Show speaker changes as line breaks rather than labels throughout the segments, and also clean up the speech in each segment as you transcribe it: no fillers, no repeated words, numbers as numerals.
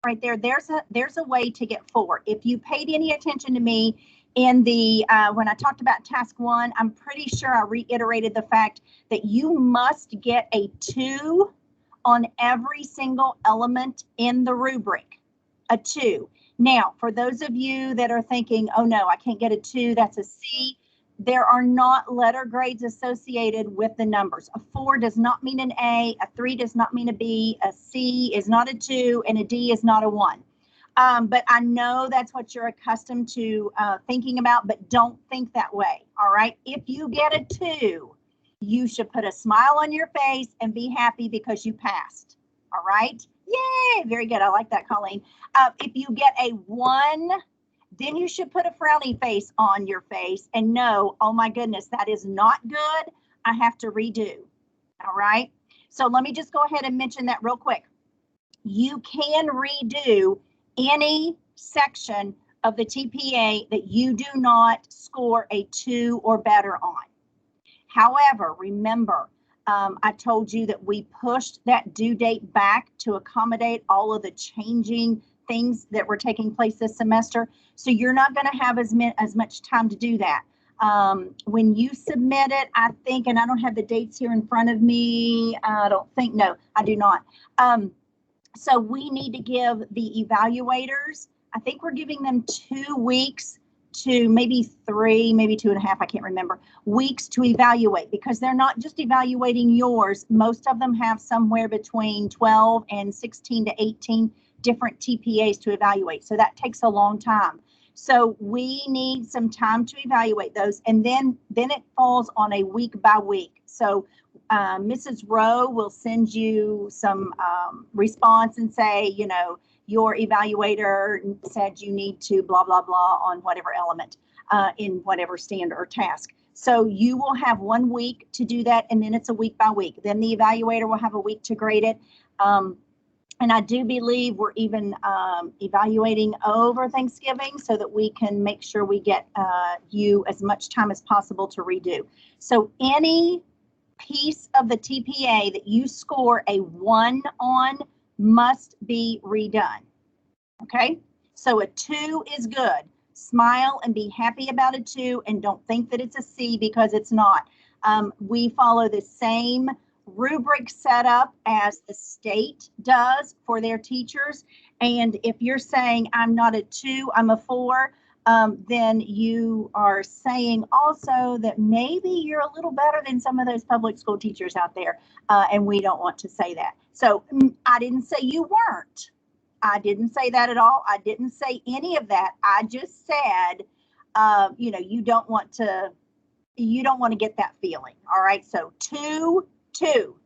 right there, there's a way to get 4. If you paid any attention to me in the when I talked about task 1, I'm pretty sure I reiterated the fact that you must get a 2 on every single element in the rubric, a 2. Now, for those of you that are thinking, oh no, I can't get a 2, that's a C, there are not letter grades associated with the numbers. A 4 does not mean an A, a 3 does not mean a B, a C is not a 2, and a D is not a 1. But I know that's what you're accustomed to thinking about, but don't think that way, all right? If you get a 2, you should put a smile on your face and be happy because you passed, all right? Yay, very good, I like that, Colleen. If you get a 1, then you should put a frowny face on your face and know, oh my goodness, that is not good, I have to redo, all right? So let me just go ahead and mention that real quick. You can redo any section of the TPA that you do not score a 2 or better on. However, remember, I told you that we pushed that due date back to accommodate all of the changing things that were taking place this semester. So you're not going to have as much time to do that. When you submit it, I think, and I don't have the dates here in front of me. I don't think, no, I do not. So we need to give the evaluators, I think we're giving them 2 weeks to maybe 3, maybe 2.5, I can't remember, weeks to evaluate, because they're not just evaluating yours. Most of them have somewhere between 12 and 16 to 18 different TPAs to evaluate. So that takes a long time. So we need some time to evaluate those. And then it falls on a week by week. So Mrs. Rowe will send you some response and say, you know, your evaluator said you need to blah, blah, blah on whatever element in whatever standard or task. So you will have 1 week to do that, and then it's a week by week. Then the evaluator will have a week to grade it. And I do believe we're even evaluating over Thanksgiving so that we can make sure we get you as much time as possible to redo. So any piece of the TPA that you score a 1 on must be redone. Okay, so a 2 is good. Smile and be happy about a 2, and don't think that it's a C, because it's not. We follow the same rubric setup as the state does for their teachers. And if you're saying I'm not a 2, I'm a 4, then you are saying also that maybe you're a little better than some of those public school teachers out there. And we don't want to say that. So I didn't say you weren't. I didn't say that at all. I didn't say any of that. I just said, you know, you don't want to get that feeling. All right. So 2,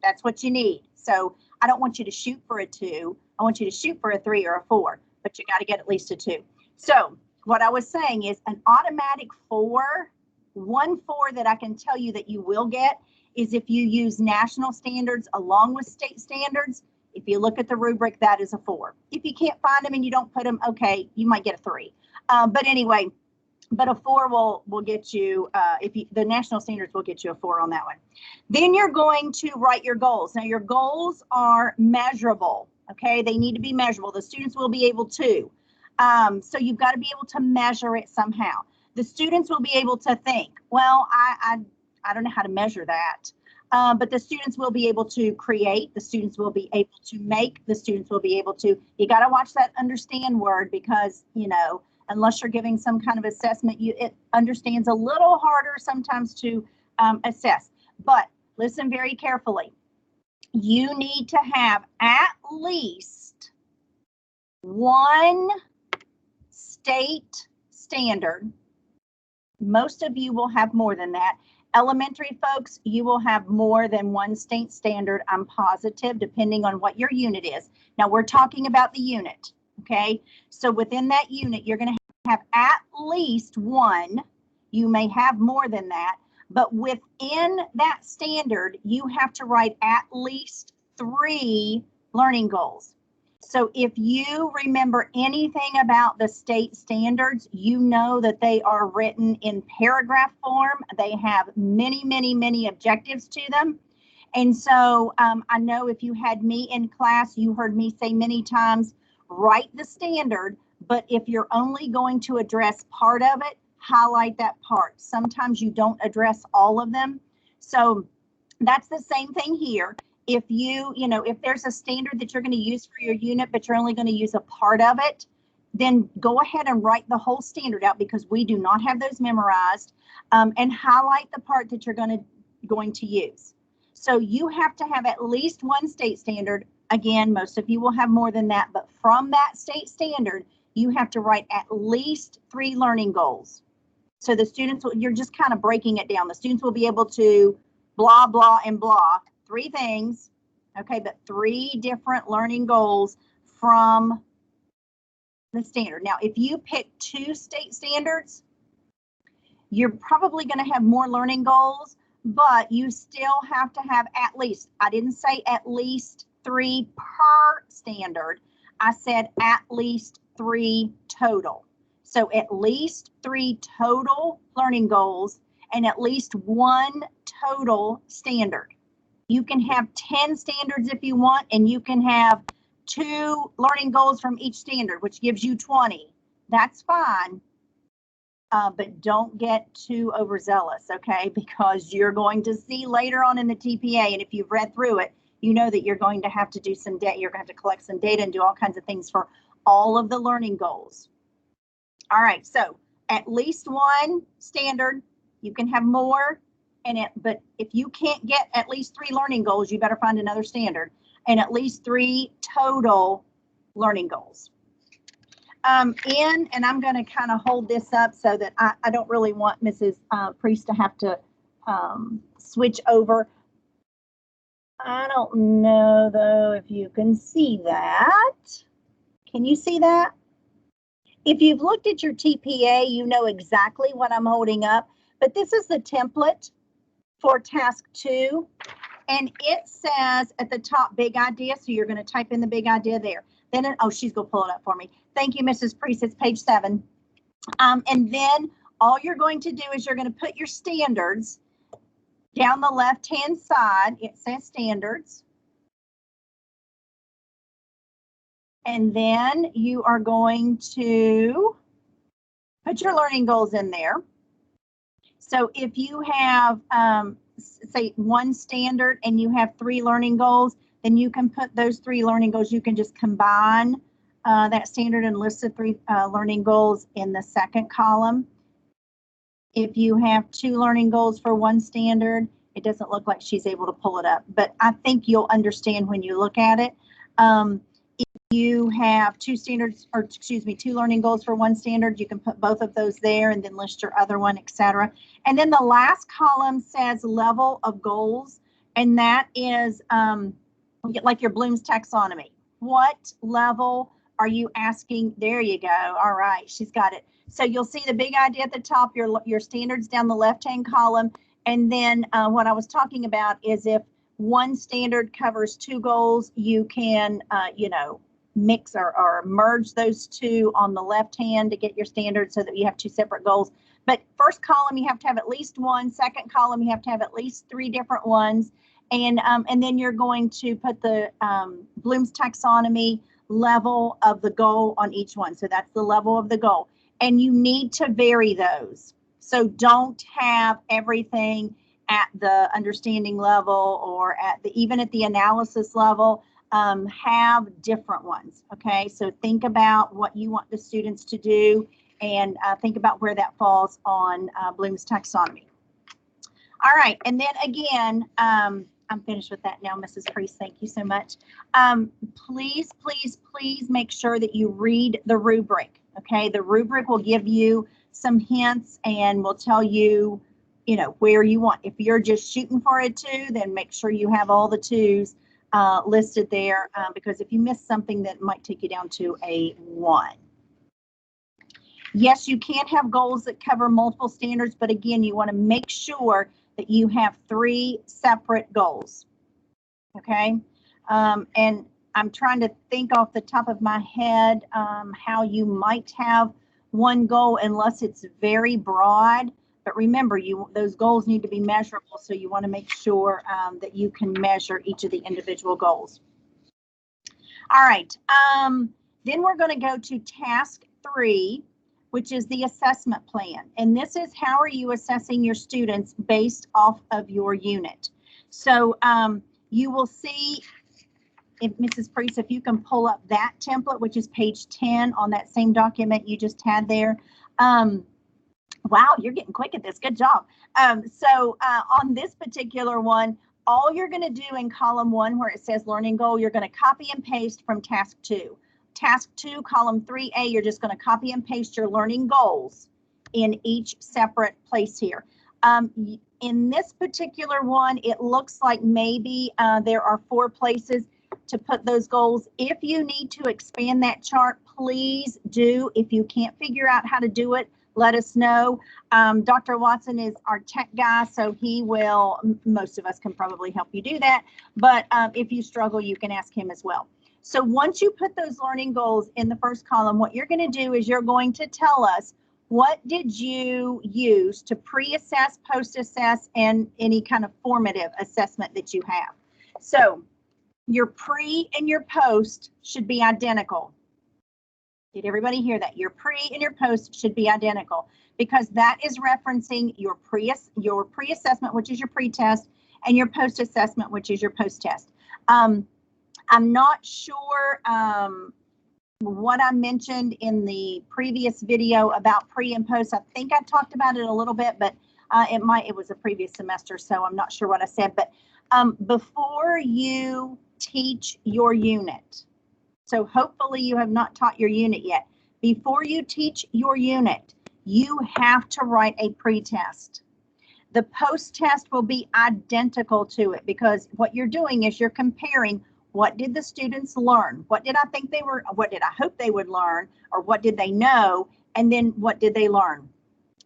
that's what you need. So I don't want you to shoot for a 2. I want you to shoot for a 3 or a 4, but you got to get at least a 2. So what I was saying is an automatic 4, 1 4 that I can tell you that you will get is if you use national standards along with state standards. If you look at the rubric, that is a 4. If you can't find them and you don't put them, okay, you might get a 3. But anyway, but a 4 will get you, the national standards will get you a 4 on that one. Then you're going to write your goals. Now your goals are measurable, okay? They need to be measurable. The students will be able to. So you've got to be able to measure it somehow. The students will be able to think, well, I don't know how to measure that. But the students will be able to create, the students will be able to make, the students will be able to, you got to watch that understand word, because, you know, unless you're giving some kind of assessment, it understands a little harder sometimes to assess. But listen very carefully. You need to have at least 1 state standard. Most of you will have more than that. Elementary folks, you will have more than 1 state standard, I'm positive, depending on what your unit is. Now we're talking about the unit, okay? So within that unit, you're going to have at least 1. You may have more than that, but within that standard, you have to write at least 3 learning goals. So if you remember anything about the state standards, you know that they are written in paragraph form. They have many, many, many objectives to them. And so I know if you had me in class, you heard me say many times, write the standard, but if you're only going to address part of it, highlight that part. Sometimes you don't address all of them. So that's the same thing here. If if there's a standard that you're going to use for your unit, but you're only going to use a part of it, then go ahead and write the whole standard out, because we do not have those memorized, and highlight the part that you're going to use. So you have to have at least one state standard. Again, most of you will have more than that, but from that state standard, you have to write at least 3 learning goals. So the students, you're just kind of breaking it down. The students will be able to blah, blah, and blah, 3 things, okay, but 3 different learning goals from the standard. Now, if you pick 2 state standards, you're probably going to have more learning goals, but you still have to have at least, I didn't say at least 3 per standard. I said at least 3 total. So at least 3 total learning goals and at least 1 total standard. You can have 10 standards if you want, and you can have 2 learning goals from each standard, which gives you 20. That's fine, but don't get too overzealous, okay? Because you're going to see later on in the TPA, and if you've read through it, you know that you're going to have to do some data. You're going to have to collect some data and do all kinds of things for all of the learning goals. All right, so at least 1 standard. You can have more, but if you can't get at least 3 learning goals, you better find another standard, and at least 3 total learning goals. And I'm going to kind of hold this up so that I don't really want Mrs. Priest to have to switch over. I don't know, though, if you can see that. Can you see that? If you've looked at your TPA, you know exactly what I'm holding up, but this is the template for task 2, and it says at the top, big idea, so you're going to type in the big idea there. Then, oh, she's going to pull it up for me. Thank you, Mrs. Priest, it's page 7. And then all you're going to do is you're going to put your standards down the left-hand side. It says standards. And then you are going to put your learning goals in there. So if you have, say, 1 standard and you have 3 learning goals, then you can put those 3 learning goals. You can just combine that standard and list the 3 learning goals in the second column. If you have 2 learning goals for 1 standard, it doesn't look like she's able to pull it up, but I think you'll understand when you look at it. If you have 2 standards, or excuse me, 2 learning goals for 1 standard, you can put both of those there and then list your other one, etc. And then the last column says level of goals, and that is like your Bloom's taxonomy. What level are you asking? There you go. All right, she's got it. So you'll see the big idea at the top, your standards down the left-hand column, and then what I was talking about is if 1 standard covers 2 goals, you can, mix or merge those 2 on the left hand to get your standard so that you have 2 separate goals. But first column, you have to have at least 1. Second column, you have to have at least 3 different ones. And then you're going to put the Bloom's taxonomy level of the goal on each one. So that's the level of the goal. And you need to vary those. So don't have everything at the understanding level or even at the analysis level. Have different ones, okay? So think about what you want the students to do and think about where that falls on Bloom's taxonomy. All right, and then again, I'm finished with that now, Mrs. Priest, thank you so much. Please, please, please make sure that you read the rubric, okay? The rubric will give you some hints and will tell you, where you want. If you're just shooting for a 2, then make sure you have all the 2s listed there, because if you miss something, that might take you down to a 1. Yes, you can have goals that cover multiple standards, but again, you want to make sure that you have 3 separate goals, okay? And I'm trying to think off the top of my head how you might have 1 goal unless it's very broad. But remember, those goals need to be measurable, so you want to make sure that you can measure each of the individual goals. All right. Then we're going to go to task 3, which is the assessment plan. And this is how are you assessing your students based off of your unit. So you will see, if Mrs. Priest, if you can pull up that template, which is page 10 on that same document you just had there. Wow, you're getting quick at this. Good job. So on this particular one, all you're going to do in column 1 where it says learning goal, you're going to copy and paste from task 2. Task 2, column 3A, you're just going to copy and paste your learning goals in each separate place here. In this particular one, it looks like maybe there are 4 places to put those goals. If you need to expand that chart, please do. If you can't figure out how to do it, let us know. Dr. Watson is our tech guy, so he will, most of us can probably help you do that. But if you struggle, you can ask him as well. So once you put those learning goals in the first column, what you're going to do is you're going to tell us what did you use to pre-assess, post-assess, and any kind of formative assessment that you have. So your pre and your post should be identical. Did everybody hear that? Your pre and your post should be identical because that is referencing your pre-assessment, which is your pre-test, and your post-assessment, which is your post-test. I'm not sure what I mentioned in the previous video about pre and post. I think I talked about it a little bit, but it was a previous semester, so I'm not sure what I said. But before you teach your unit, so hopefully you have not taught your unit yet. Before you teach your unit, you have to write a pre-test. The post-test will be identical to it because what you're doing is you're comparing what did the students learn? What did I think they were, what did I hope they would learn? Or what did they know? And then what did they learn?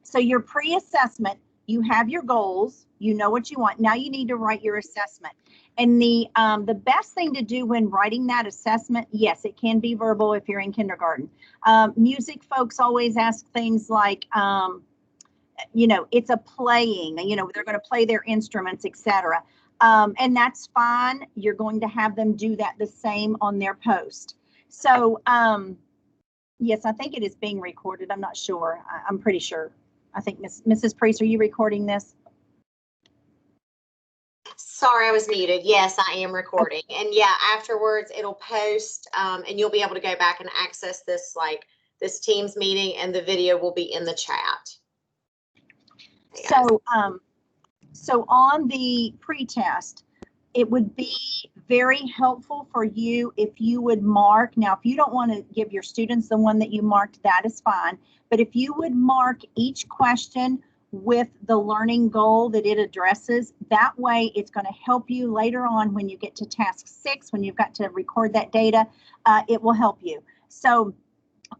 So your pre-assessment, you have your goals, you know what you want. Now you need to write your assessment. And the best thing to do when writing that assessment, yes, it can be verbal if you're in kindergarten. Music folks always ask things like, you know, it's a playing, you know, they're going to play their instruments, etc. And that's fine. You're going to have them do that the same on their post. So yes, I think it is being recorded. I'm not sure. I'm pretty sure. I think Mrs. Priest, are you recording this?
Sorry, I was muted. Yes, I am recording. And yeah, afterwards it'll post and you'll be able to go back and access this, like this Teams meeting, and the video will be in the chat.
So, so on the pre-test, it would be very helpful for you if you would mark. Now, if you don't want to give your students the one that you marked, that is fine. But if you would mark each question with the learning goal that it addresses, that way it's going to help you later on when you get to task 6, when you've got to record that data, it will help you. So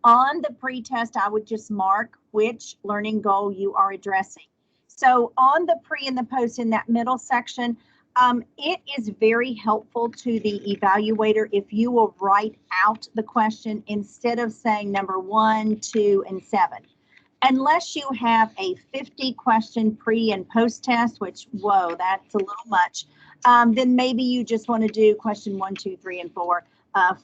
on the pre-test, I would just mark which learning goal you are addressing. So on the pre and the post in that middle section, it is very helpful to the evaluator if you will write out the question instead of saying number 1, 2, and 7. Unless you have a 50 question pre and post test, which, whoa, that's a little much, then maybe you just want to do question 1, 2, 3, and 4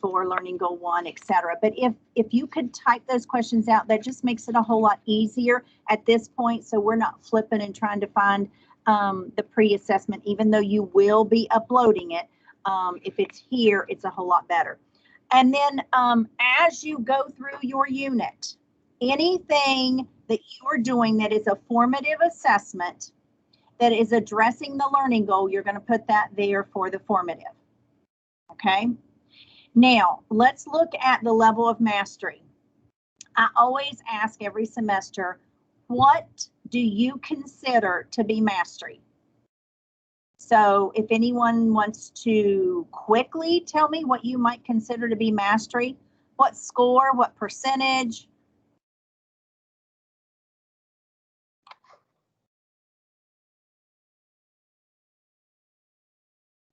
for learning goal 1, etc. But if you could type those questions out, that just makes it a whole lot easier at this point. So we're not flipping and trying to find the pre-assessment, even though you will be uploading it. If it's here, it's a whole lot better. And then as you go through your unit, anything that you are doing that is a formative assessment that is addressing the learning goal, you're going to put that there for the formative. Okay. Now, let's look at the level of mastery. I always ask every semester, what do you consider to be mastery? So if anyone wants to quickly tell me what you might consider to be mastery, what score, what percentage?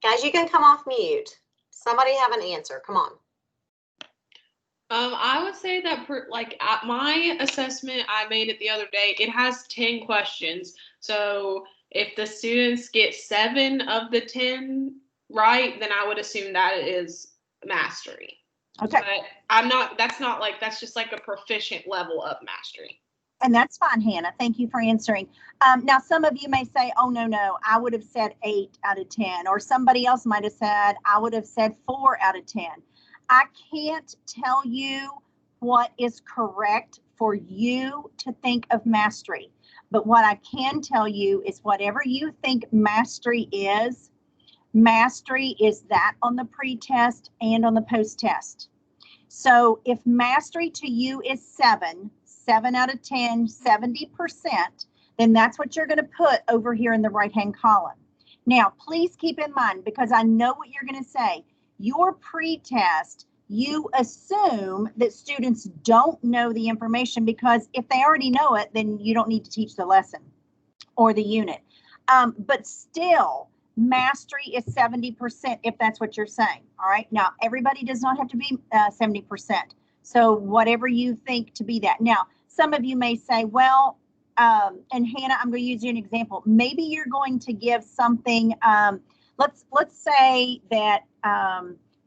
Guys, you can come off mute. Somebody have an answer. Come on.
I would say that like at my assessment I made it the other day, it has 10 questions. So if the students get 7 of the 10 right, then I would assume that is mastery.
Okay.
But that's just like a proficient level of mastery.
And that's fine, Hannah. Thank you for answering. Now, some of you may say, oh, no, I would have said 8 out of 10, or somebody else might have said, I would have said 4 out of 10. I can't tell you what is correct for you to think of mastery. But what I can tell you is whatever you think mastery is that on the pre-test and on the post-test. So if mastery to you is 7 out of 10, 70%, then that's what you're going to put over here in the right-hand column. Now, please keep in mind, because I know what you're going to say, your pre-test, you assume that students don't know the information, because if they already know it, then you don't need to teach the lesson or the unit. But still, mastery is 70% if that's what you're saying. All right. Now, everybody does not have to be 70%. So whatever you think to be that. Now, some of you may say, well, and Hannah, I'm going to use you an example. Maybe you're going to give something. Let's say that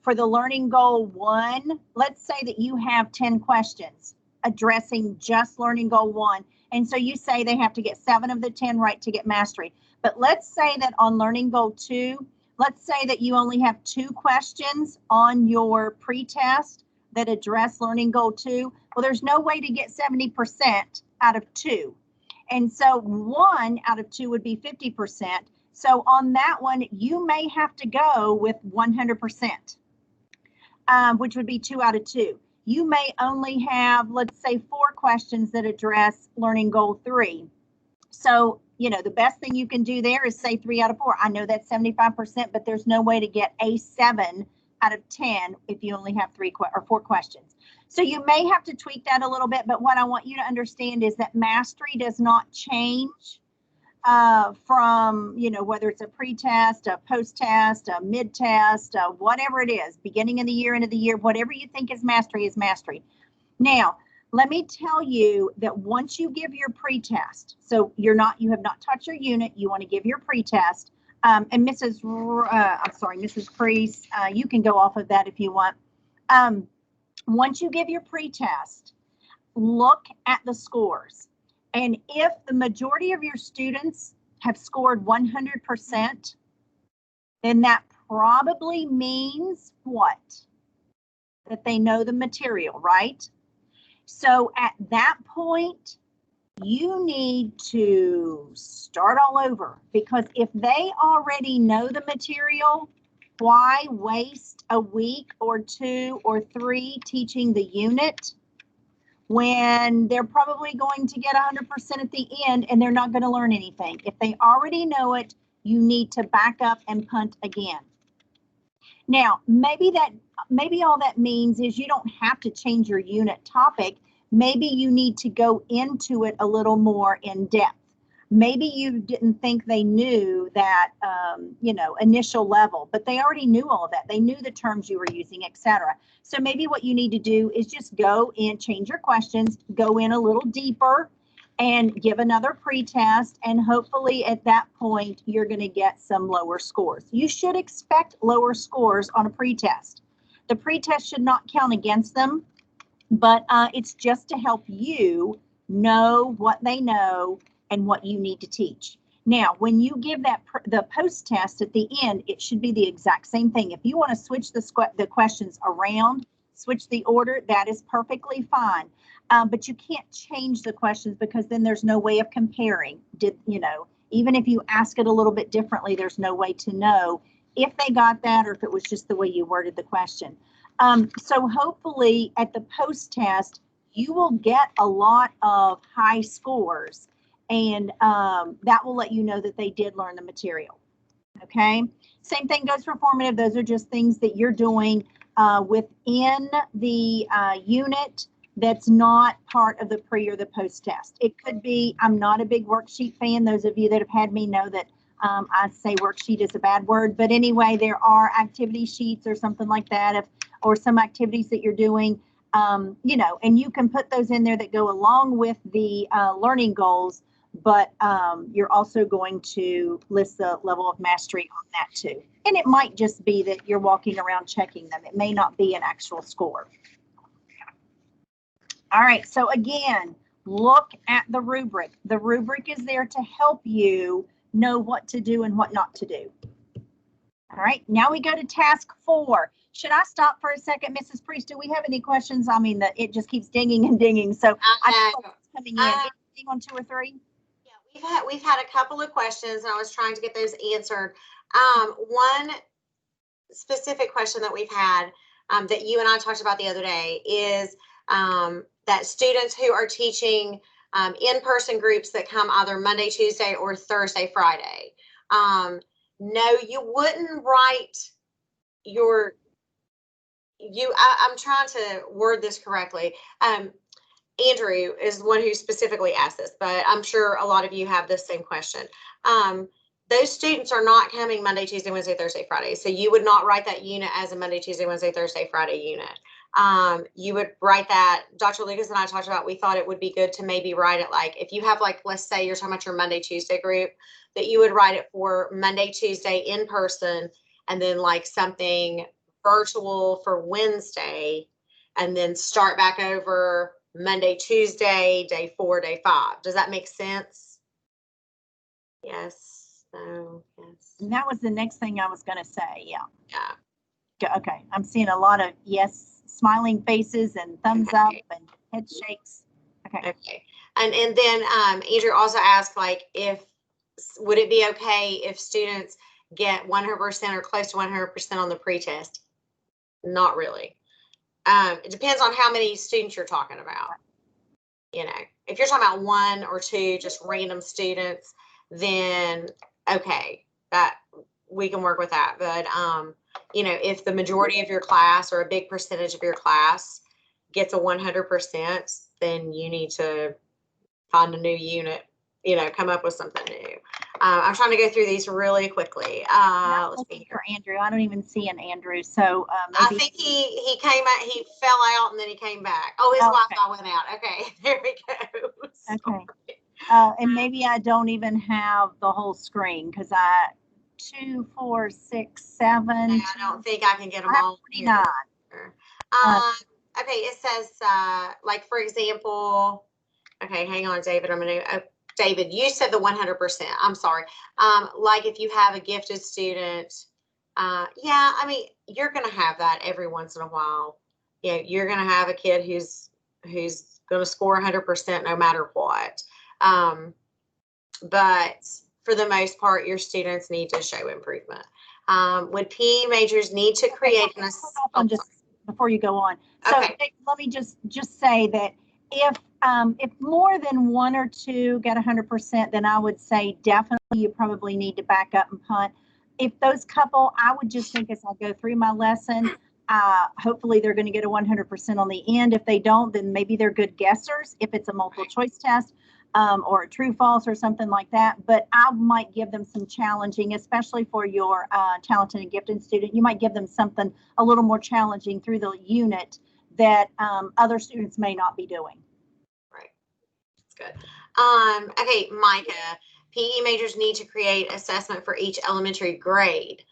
for the learning goal 1, let's say that you have 10 questions addressing just learning goal 1. And so you say they have to get 7 of the 10 right to get mastery. But let's say that on learning goal 2, let's say that you only have 2 questions on your pre-test that address learning goal 2. Well, there's no way to get 70% out of 2. And so 1 out of 2 would be 50%. So on that one, you may have to go with 100%, which would be 2 out of 2. You may only have, let's say, 4 questions that address learning goal 3. So, you know, the best thing you can do there is say 3 out of 4. I know that's 75%, but there's no way to get a 7 out of 10 if you only have 3 or 4 questions. So you may have to tweak that a little bit, but what I want you to understand is that mastery does not change from, you know, whether it's a pre-test, a post-test, a mid-test, whatever it is, beginning of the year, end of the year, whatever you think is mastery is mastery. Now, let me tell you that once you give your pre-test, so you have not taught your unit, you want to give your pre-test, and Mrs. Priest, you can go off of that if you want. Once you give your pre-test, look at the scores. And if the majority of your students have scored 100%, then that probably means what? That they know the material, right? So at that point, you need to start all over, because if they already know the material, why waste a week or 2 or 3 teaching the unit when they're probably going to get 100% at the end and they're not going to learn anything? If they already know it, you need to back up and punt again. Now, maybe all that means is you don't have to change your unit topic. Maybe you need to go into it a little more in depth. Maybe you didn't think they knew that, you know, initial level, but they already knew all of that. They knew the terms you were using, etc. So maybe what you need to do is just go in, change your questions, go in a little deeper, and give another pre-test, and hopefully at that point you're going to get some lower scores. You should expect lower scores on a pre-test. The pre-test should not count against them, but it's just to help you know what they know and what you need to teach. Now, when you give that the post-test at the end, it should be the exact same thing. If you want to switch the questions around, switch the order, that is perfectly fine. But you can't change the questions, because then there's no way of comparing. Even if you ask it a little bit differently, there's no way to know if they got that or if it was just the way you worded the question. So hopefully at the post-test, you will get a lot of high scores, and that will let you know that they did learn the material. Okay, same thing goes for formative. Those are just things that you're doing within the unit that's not part of the pre or the post test. It could be, I'm not a big worksheet fan. Those of you that have had me know that I say worksheet is a bad word, but anyway, there are activity sheets or something like that, or some activities that you're doing, and you can put those in there that go along with the learning goals. but you're also going to list the level of mastery on that too. And it might just be that you're walking around checking them. It may not be an actual score. All right, so again, look at the rubric. The rubric is there to help you know what to do and what not to do. All right, now we go to task 4. Should I stop for a second, Mrs. Priest? Do we have any questions? I mean, it just keeps dinging and dinging. So I know it's coming in. Anything on 2 or 3?
Yeah, we've had a couple of questions, and I was trying to get those answered. One specific question that we've had that you and I talked about the other day is that students who are teaching in-person groups that come either Monday, Tuesday, or Thursday, Friday. No, you wouldn't write your, I'm trying to word this correctly. Andrew is the one who specifically asked this, but I'm sure a lot of you have this same question. Those students are not coming Monday, Tuesday, Wednesday, Thursday, Friday. So you would not write that unit as a Monday, Tuesday, Wednesday, Thursday, Friday unit. You would write that, Dr. Lucas and I talked about, we thought it would be good to maybe write it like, if you have like, let's say you're talking about your Monday, Tuesday group, that you would write it for Monday, Tuesday in person, and then like something virtual for Wednesday, and then start back over Monday, Tuesday, day 4, day 5. Does that make sense? Yes. No. Yes.
And that was the next thing I was going to say. Yeah.
Yeah.
Okay. I'm seeing a lot of yes, smiling faces and thumbs up and head shakes. Okay.
Okay. And then Andrew also asked, like, would it be okay if students get 100% or close to 100% on the pretest? Not really. It depends on how many students you're talking about. You know, if you're talking about 1 or 2 just random students, then okay, that we can work with that. But you know, if the majority of your class or a big percentage of your class gets a 100%, then you need to find a new unit, you know, come up with something new. I'm trying to go through these really quickly. Let's see here.
For Andrew, I don't even see an Andrew. So
maybe I think he came out, he fell out and then he came back. Oh, his Wi-Fi went out. Okay, there we go.
Okay. And maybe I don't even have the whole screen because 2, 4, 6, 7.
I don't think I can get them all.
49.
Okay, it says like for example, okay, hang on, David. David, you said the 100%. I'm sorry. Like if you have a gifted student, yeah, I mean, you're going to have that every once in a while. You know, you're going to have a kid who's going to score 100% no matter what. But for the most part, your students need to show improvement. Would PE majors need to create
just before you go on? So
okay.
Let me just say that if more than 1 or 2 get 100%, then I would say definitely you probably need to back up and punt. If those couple, I would just think as I go through my lesson, hopefully they're going to get a 100% on the end. If they don't, then maybe they're good guessers if it's a multiple choice test or a true false or something like that. But I might give them some challenging, especially for your talented and gifted student. You might give them something a little more challenging through the unit that other students may not be doing.
Right. That's good. Okay, Micah, PE majors need to create assessment for each elementary grade.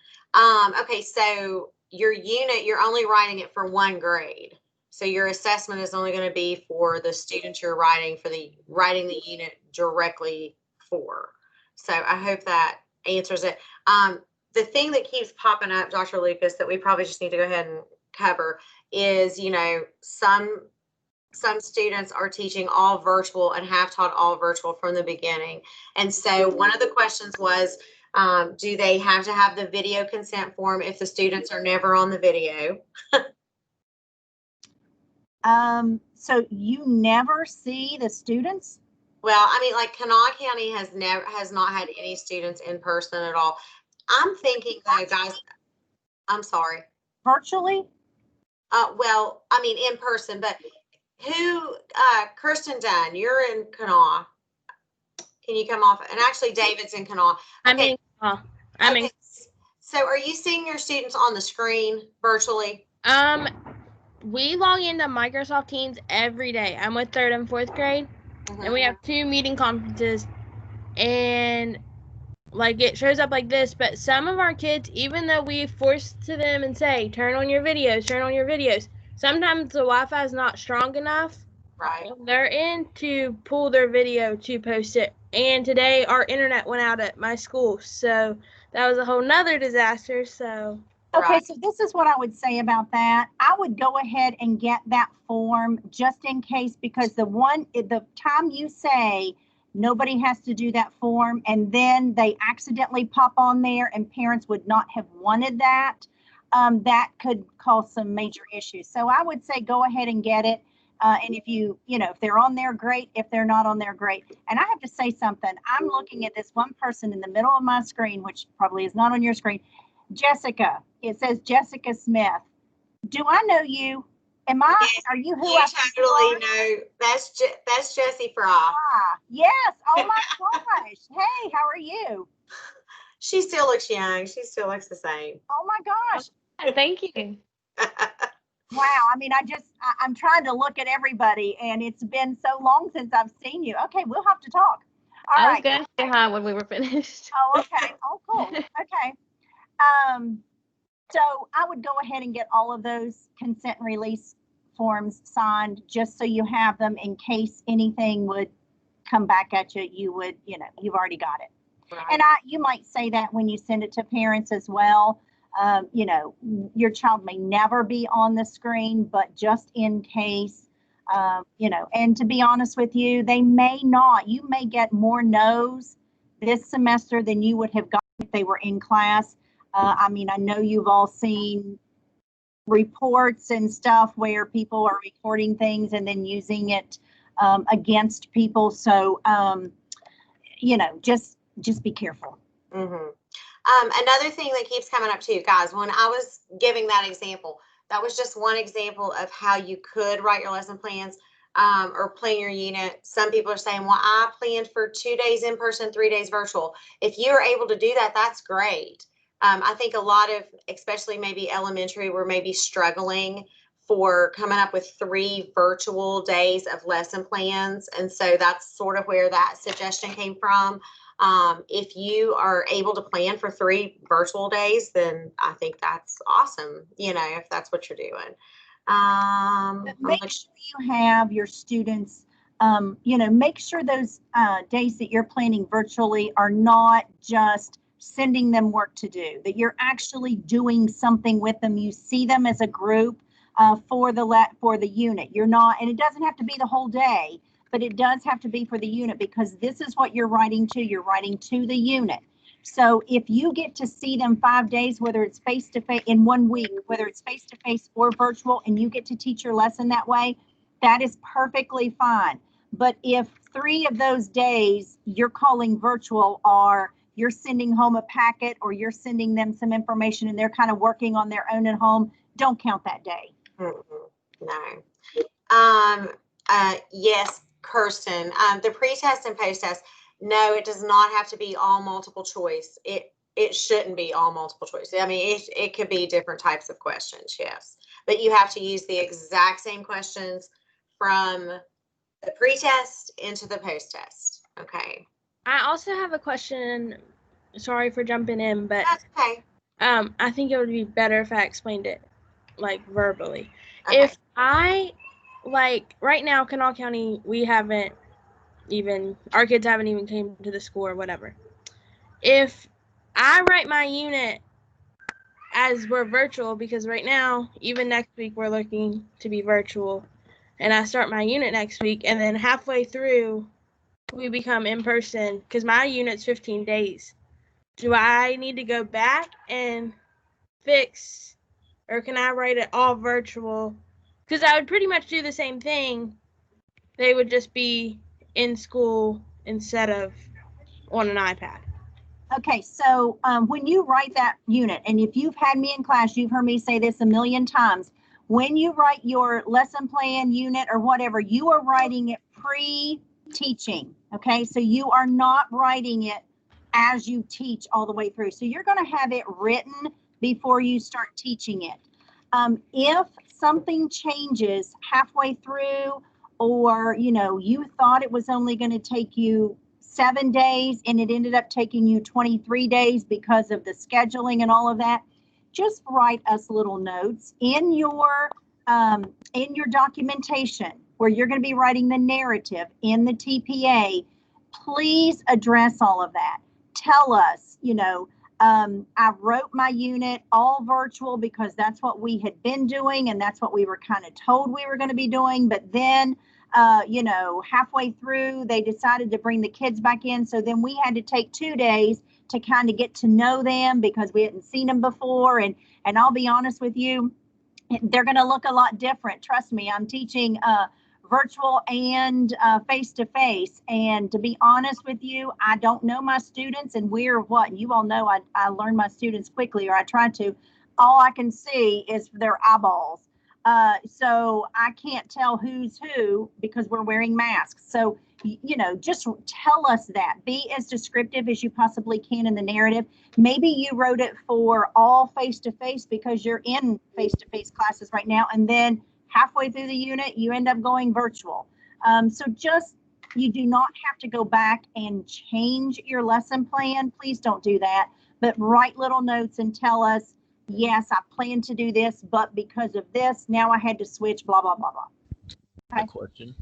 Okay, so your unit, you're only writing it for 1 grade. So your assessment is only going to be for the students you're writing the unit directly for. So I hope that answers it. The thing that keeps popping up, Dr. Lucas, that we probably just need to go ahead and cover is, you know, some students are teaching all virtual and have taught all virtual from the beginning. And so one of the questions was, do they have to have the video consent form if the students are never on the video?
So you never see the students?
Well, I mean, like Kanawha County has not had any students in person at all. I'm thinking though, guys, I'm sorry.
Virtually?
Well, I mean, in person, but who, Kirsten Dunn, you're in Kanawha. Can you come off? And actually David's in Kanawha. Okay.
I'm
So are you seeing your students on the screen virtually?
We log into Microsoft Teams every day. I'm with 3rd and 4th grade, and we have 2 meeting conferences and like it shows up like this, but some of our kids, even though we force to them and say, turn on your videos, sometimes the Wi-Fi is not strong enough.
Right.
They're in to pull their video to post it. And today our internet went out at my school, so that was a whole nother disaster. So
Okay,
Right.
so this is what I would say about that. I would go ahead and get that form just in case, because the time you say nobody has to do that form and then they accidentally pop on there and parents would not have wanted that, that could cause some major issues. So I would say go ahead and get it. And if they're on there, great. If they're not on there, great. And I have to say something. I'm looking at this one person in the middle of my screen, which probably is not on your screen. Jessica. It says Jessica Smith. Do I know you?
Yes,
Are you who
You
I think you
totally
are?
know. That's Jessie Frost.
Ah, yes. Oh my gosh. Hey, how are you?
She still looks young. She still looks the same.
Oh my gosh.
thank you.
Wow. I mean, I'm trying to look at everybody and it's been so long since I've seen you. Okay, we'll have to talk. All
I was
right.
gonna say hi when we were finished.
Oh, okay. Oh, cool. Okay. So I would go ahead and get all of those consent and release forms signed, just so you have them in case anything would come back at you. You've already got it.
Right.
And you might say that when you send it to parents as well. Your child may never be on the screen, but just in case, and to be honest with you, they may not. You may get more no's this semester than you would have gotten if they were in class. I know you've all seen reports and stuff where people are recording things and then using it against people. So, just be careful.
Mm-hmm. Another thing that keeps coming up too, guys, when I was giving that example, that was just one example of how you could write your lesson plans or plan your unit. Some people are saying, well, I planned for 2 days in person, 3 days virtual. If you're able to do that, that's great. I think a lot of, especially maybe elementary, were maybe struggling for coming up with 3 virtual days of lesson plans. And so that's sort of where that suggestion came from. If you are able to plan for 3 virtual days, then I think that's awesome, if that's what you're doing.
Make sure you have your students, make sure those days that you're planning virtually are not just sending them work to do, that you're actually doing something with them. You see them as a group for the unit. You're not, and it doesn't have to be the whole day, but it does have to be for the unit, because this is what you're writing to. You're writing to the unit. So if you get to see them 5 days, whether it's face-to-face in 1 week, whether it's face-to-face or virtual, and you get to teach your lesson that way, that is perfectly fine. But if 3 of those days you're calling virtual, or you're sending home a packet, or you're sending them some information and they're kind of working on their own at home, don't count that day.
No. Yes, Kirsten, the pre-test and post-test, no, it does not have to be all multiple choice. It shouldn't be all multiple choice. I mean, it could be different types of questions, yes. But you have to use the exact same questions from the pre-test into the post-test. Okay.
I also have a question. Sorry for jumping in, but
That's okay.
I think it would be better if I explained it like verbally.
Okay.
If I right now, Kanawha County, our kids haven't even came to the school or whatever. If I write my unit as we're virtual, because right now, even next week, we're looking to be virtual, and I start my unit next week, and then halfway through, we become in person, because my unit's 15 days. Do I need to go back and fix, or can I write it all virtual? Because I would pretty much do the same thing. They would just be in school instead of on an iPad.
Okay, so when you write that unit, and if you've had me in class, you've heard me say this a million times, when you write your lesson plan unit or whatever, you are writing it pre-teaching, okay? So you are not writing it as you teach all the way through. So you're going to have it written before you start teaching it. If something changes halfway through, or you thought it was only going to take you 7 days and it ended up taking you 23 days because of the scheduling and all of that, just write us little notes in your documentation where you're going to be writing the narrative in the TPA. Please address all of that. Tell us, I wrote my unit all virtual because that's what we had been doing and that's what we were kind of told we were going to be doing. But then, halfway through, they decided to bring the kids back in. So then we had to take 2 days to kind of get to know them because we hadn't seen them before. And I'll be honest with you, they're going to look a lot different. Trust me, I'm teaching virtual and face-to-face. And to be honest with you, I don't know my students, and you all know I learn my students quickly, or I try to. All I can see is their eyeballs. So I can't tell who's who because we're wearing masks. So, just tell us that. Be as descriptive as you possibly can in the narrative. Maybe you wrote it for all face-to-face because you're in face-to-face classes right now, and then halfway through the unit, you end up going virtual. You do not have to go back and change your lesson plan. Please don't do that, but write little notes and tell us, yes, I plan to do this, but because of this, now I had to switch, blah, blah, blah, blah.
Okay. Question.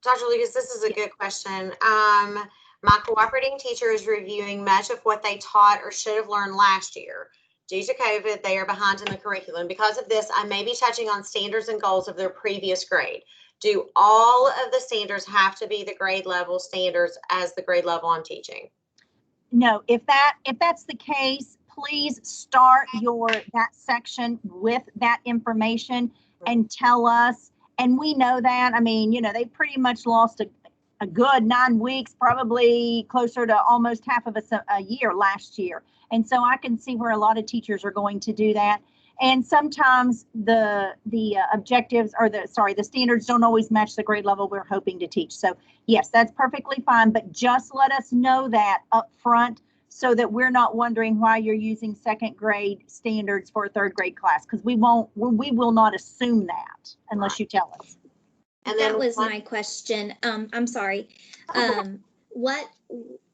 Dr. Lucas, this is a good question. My cooperating teacher is reviewing much of what they taught or should have learned last year. Due to COVID, they are behind in the curriculum. Because of this, I may be touching on standards and goals of their previous grade. Do all of the standards have to be the grade level standards as the grade level I'm teaching?
No, if that's the case, please start that section with that information and tell us. And we know that, they pretty much lost a good 9 weeks, probably closer to almost half of a year last year. And so I can see where a lot of teachers are going to do that. And sometimes the objectives or the standards don't always match the grade level we're hoping to teach. So yes, that's perfectly fine, but just let us know that up front so that we're not wondering why you're using 2nd grade standards for a 3rd grade class, because we will not assume that unless you tell us.
And that was my question. I'm sorry. What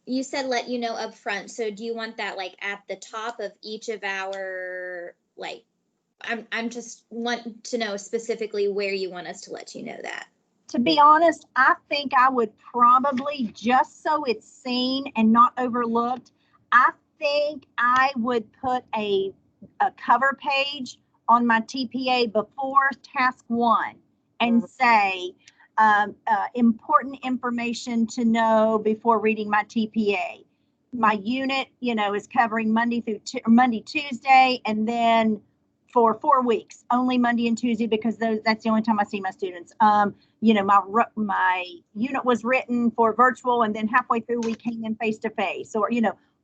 you said, let you know up front. So do you want that like at the top of each of our, like, I'm just want to know specifically where you want us to let you know that.
To be honest, I think I would probably, just so it's seen and not overlooked, I think I would put a cover page on my TPA before task 1 and say, important information to know before reading my TPA. My unit, is covering Monday, Tuesday, and then for 4 weeks, only Monday and Tuesday, because that's the only time I see my students. My unit was written for virtual, and then halfway through we came in face-to-face, or,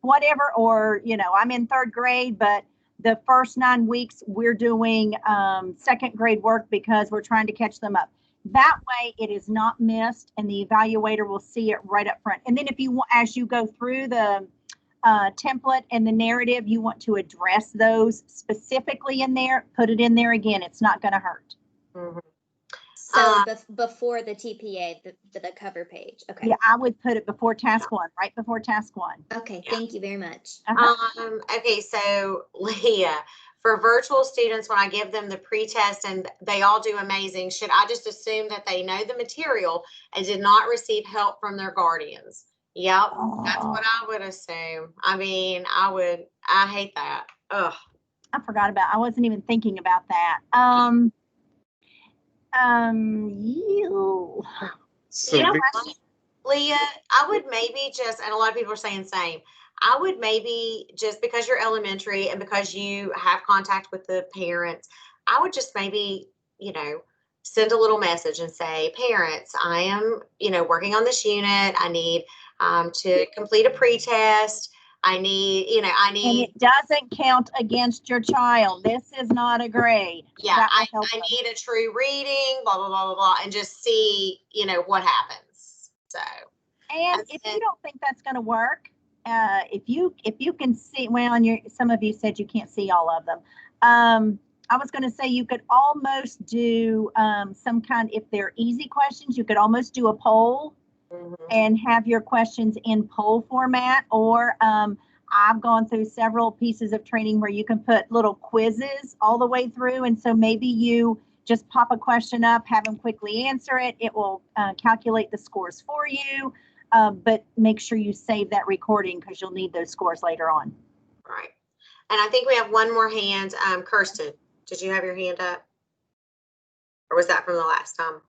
whatever, or, I'm in 3rd grade, but the first 9 weeks we're doing 2nd grade work because we're trying to catch them up. That way it is not missed and the evaluator will see it right up front. And then if you want, as you go through the template and the narrative, you want to address those specifically in there, put it in there again. It's not going to hurt.
Mm-hmm.
So before the TPA, the cover page. Okay.
Yeah, I would put it before task 1, right before task 1.
Okay, yeah. Thank you very much.
Okay, so Leah, for virtual students, when I give them the pre-test and they all do amazing, should I just assume that they know the material and did not receive help from their guardians? Yep, that's what I would assume. I hate that. Ugh.
I wasn't even thinking about that.
So
Leah, I would maybe just, and a lot of people are saying same, I would maybe just, because you're elementary and because you have contact with the parents, I would just maybe, send a little message and say, parents, I am, working on this unit. I need to complete a pre-test. And it
doesn't count against your child. This is not a grade.
Yeah, I need a true reading, blah, blah, blah, blah, blah, and just see, what happens. So.
And if you don't think that's going to work, if you can see, well, some of you said you can't see all of them. I was going to say you could almost do some kind, if they're easy questions, you could almost do a poll and have your questions in poll format, or I've gone through several pieces of training where you can put little quizzes all the way through. And so maybe you just pop a question up, have them quickly answer it. It will calculate the scores for you, but make sure you save that recording because you'll need those scores later on.
Right. And I think we have one more hand. Kirsten, did you have your hand up? Or was that from the last time?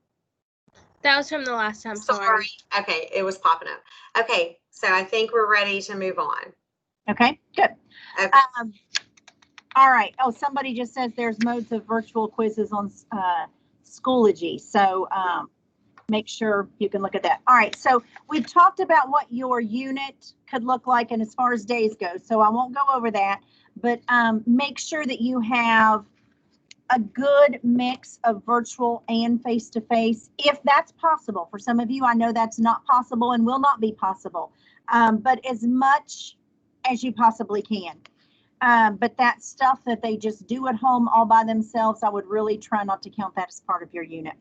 That was from the last time.
Sorry. Okay, it was popping up. Okay, so I think we're ready to move on.
Okay, good.
Okay.
All right. Oh, somebody just says there's modes of virtual quizzes on Schoology. So make sure you can look at that. All right. So we've talked about what your unit could look like and as far as days go. So I won't go over that, but make sure that you have a good mix of virtual and face-to-face, if that's possible. For some of you, I know that's not possible and will not be possible, but as much as you possibly can. But that stuff that they just do at home all by themselves, I would really try not to count that as part of your unit.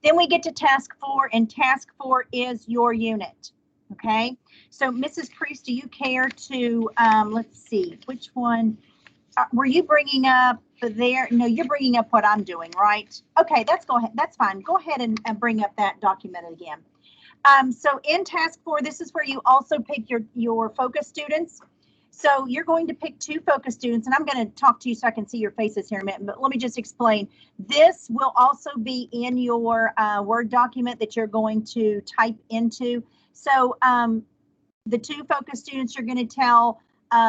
Then we get to task 4, and task 4 is your unit. Okay, so Mrs. Priest, do you care to, let's see, which one? Were you bringing up there? No, you're bringing up what I'm doing, right? Okay, that's fine. Go ahead and bring up that document again. So in task 4, this is where you also pick your focus students. So you're going to pick 2 focus students, and I'm going to talk to you so I can see your faces here in a minute, but let me just explain. This will also be in your Word document that you're going to type into. So the 2 focus students, you're going to tell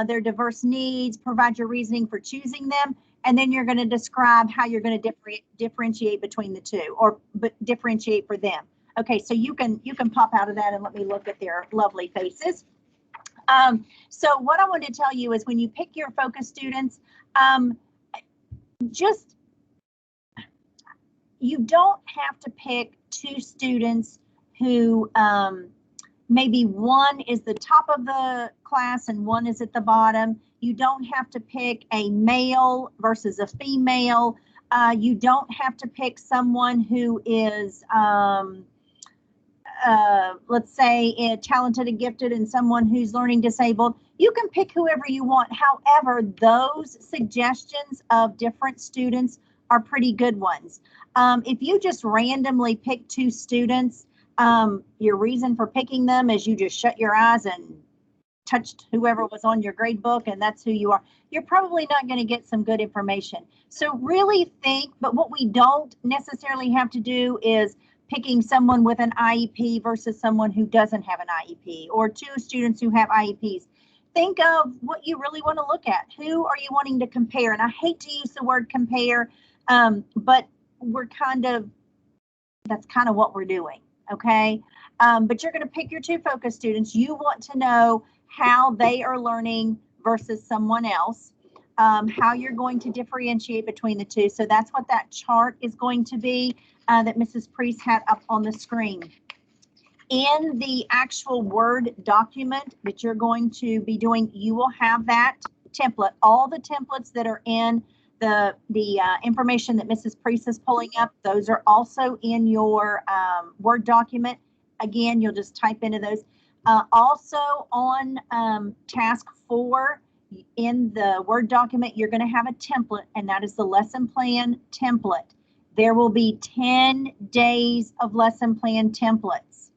their diverse needs, provide your reasoning for choosing them, and then you're going to describe how you're going to differentiate between the 2, or differentiate for them. Okay, so you can pop out of that and let me look at their lovely faces. So what I want to tell you is when you pick your focus students, you don't have to pick 2 students who maybe one is the top of the class and one is at the bottom. You don't have to pick a male versus a female. You don't have to pick someone who is, let's say, talented and gifted and someone who's learning disabled. You can pick whoever you want. However, those suggestions of different students are pretty good ones. If you just randomly pick 2 students, your reason for picking them is you just shut your eyes and touched whoever was on your grade book and that's who you are. You're probably not going to get some good information. So really think, but what we don't necessarily have to do is picking someone with an IEP versus someone who doesn't have an IEP, or 2 students who have IEPs. Think of what you really want to look at. Who are you wanting to compare? And I hate to use the word compare, but that's kind of what we're doing. Okay. But you're going to pick your 2 focus students. You want to know how they are learning versus someone else, how you're going to differentiate between the 2. So that's what that chart is going to be that Mrs. Priest had up on the screen. In the actual Word document that you're going to be doing, you will have that template. All the templates that are in the information that Mrs. Priest is pulling up, those are also in your Word document. Again, you'll just type into those. Also on task 4 in the Word document, you're going to have a template, and that is the lesson plan template. There will be 10 days of lesson plan templates.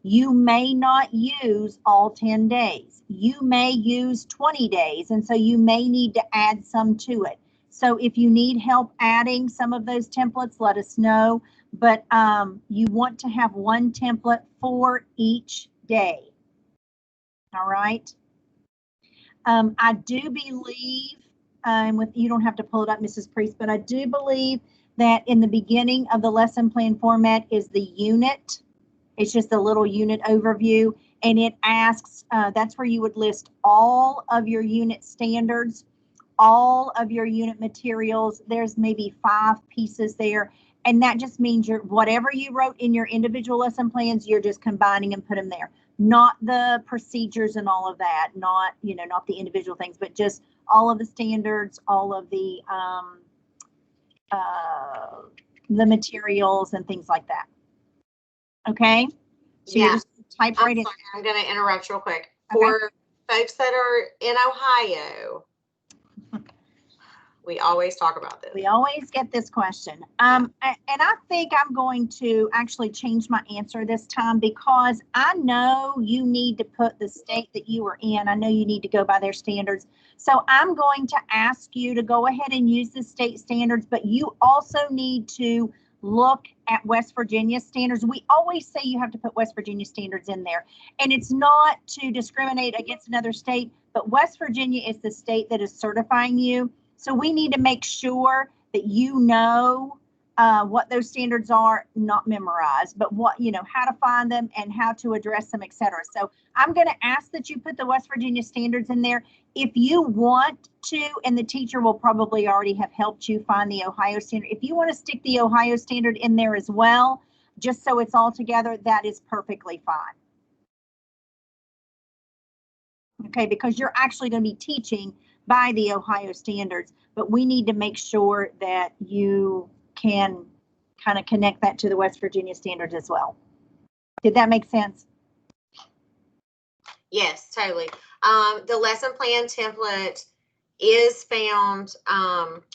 You may not use all 10 days. You may use 20 days, and so you may need to add some to it. So if you need help adding some of those templates, let us know. But you want to have one template for each day. All right. I do believe, and you don't have to pull it up, Mrs. Priest, but I do believe that in the beginning of the lesson plan format is the unit. It's just a little unit overview, and it asks, that's where you would list all of your unit standards, all of your unit materials. There's maybe 5 pieces there, and that just means whatever you wrote in your individual lesson plans, you're just combining and put them there. Not the procedures and all of that, not the individual things, but just all of the standards, all of the materials and things like that. Okay, So you're
Yeah.
just type
I'm
right in.
sorry, I'm going to interrupt real quick.
Okay.
For folks that are in Ohio, we always talk about this.
We always get this question. And I think I'm going to actually change my answer this time because I know you need to put the state that you are in. I know you need to go by their standards. So I'm going to ask you to go ahead and use the state standards, but you also need to look at West Virginia standards. We always say you have to put West Virginia standards in there. And it's not to discriminate against another state, but West Virginia is the state that is certifying you. So we need to make sure that you know what those standards are, not memorized, but what, how to find them and how to address them, et cetera. So I'm going to ask that you put the West Virginia standards in there. If you want to, and the teacher will probably already have helped you find the Ohio standard. If you want to stick the Ohio standard in there as well, just so it's all together, that is perfectly fine. Okay, because you're actually going to be teaching by the Ohio standards, but we need to make sure that you can kind of connect that to the West Virginia standards as well. Did that make sense?
Yes, totally. The lesson plan template is found,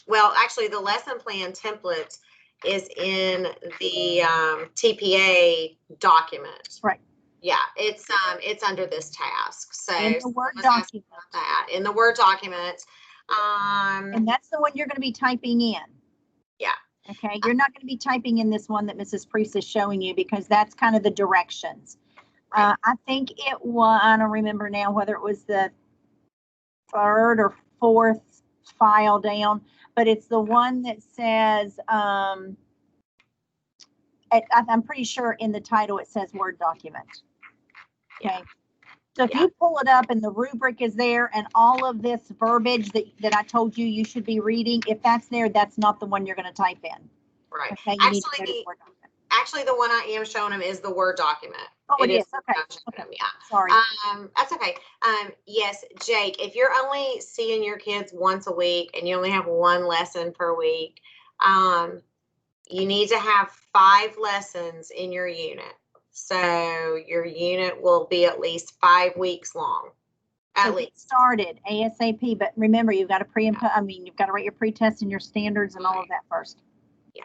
well, actually the lesson plan template is in the TPA document.
Right.
Yeah, it's under this task. So
In the Word
someone was asking
document.
about that in the Word document.
And that's the one you're going to be typing in.
Yeah.
Okay, you're not going to be typing in this one that Mrs. Priest is showing you because that's kind of the directions.
Right.
I think it was, I don't remember now whether it was the third or fourth file down, but it's the one that says, I'm pretty sure in the title it says Word document. Okay. So if you pull it up and the rubric is there and all of this verbiage that I told you you should be reading, if that's there, that's not the one you're going to type in.
Right.
Okay. You need to go to Word document.
Actually, the one I am showing them is the Word document.
Oh, it is. Okay.
Okay. Yeah.
Sorry.
That's okay. Yes, Jake, if you're only seeing your kids once a week and you only have one lesson per week, you need to have 5 lessons in your unit. So your unit will be at least 5 weeks long. At least.
Get started ASAP, but remember you've got to you've got to write your pre-test and your standards and all of that first.
Yeah.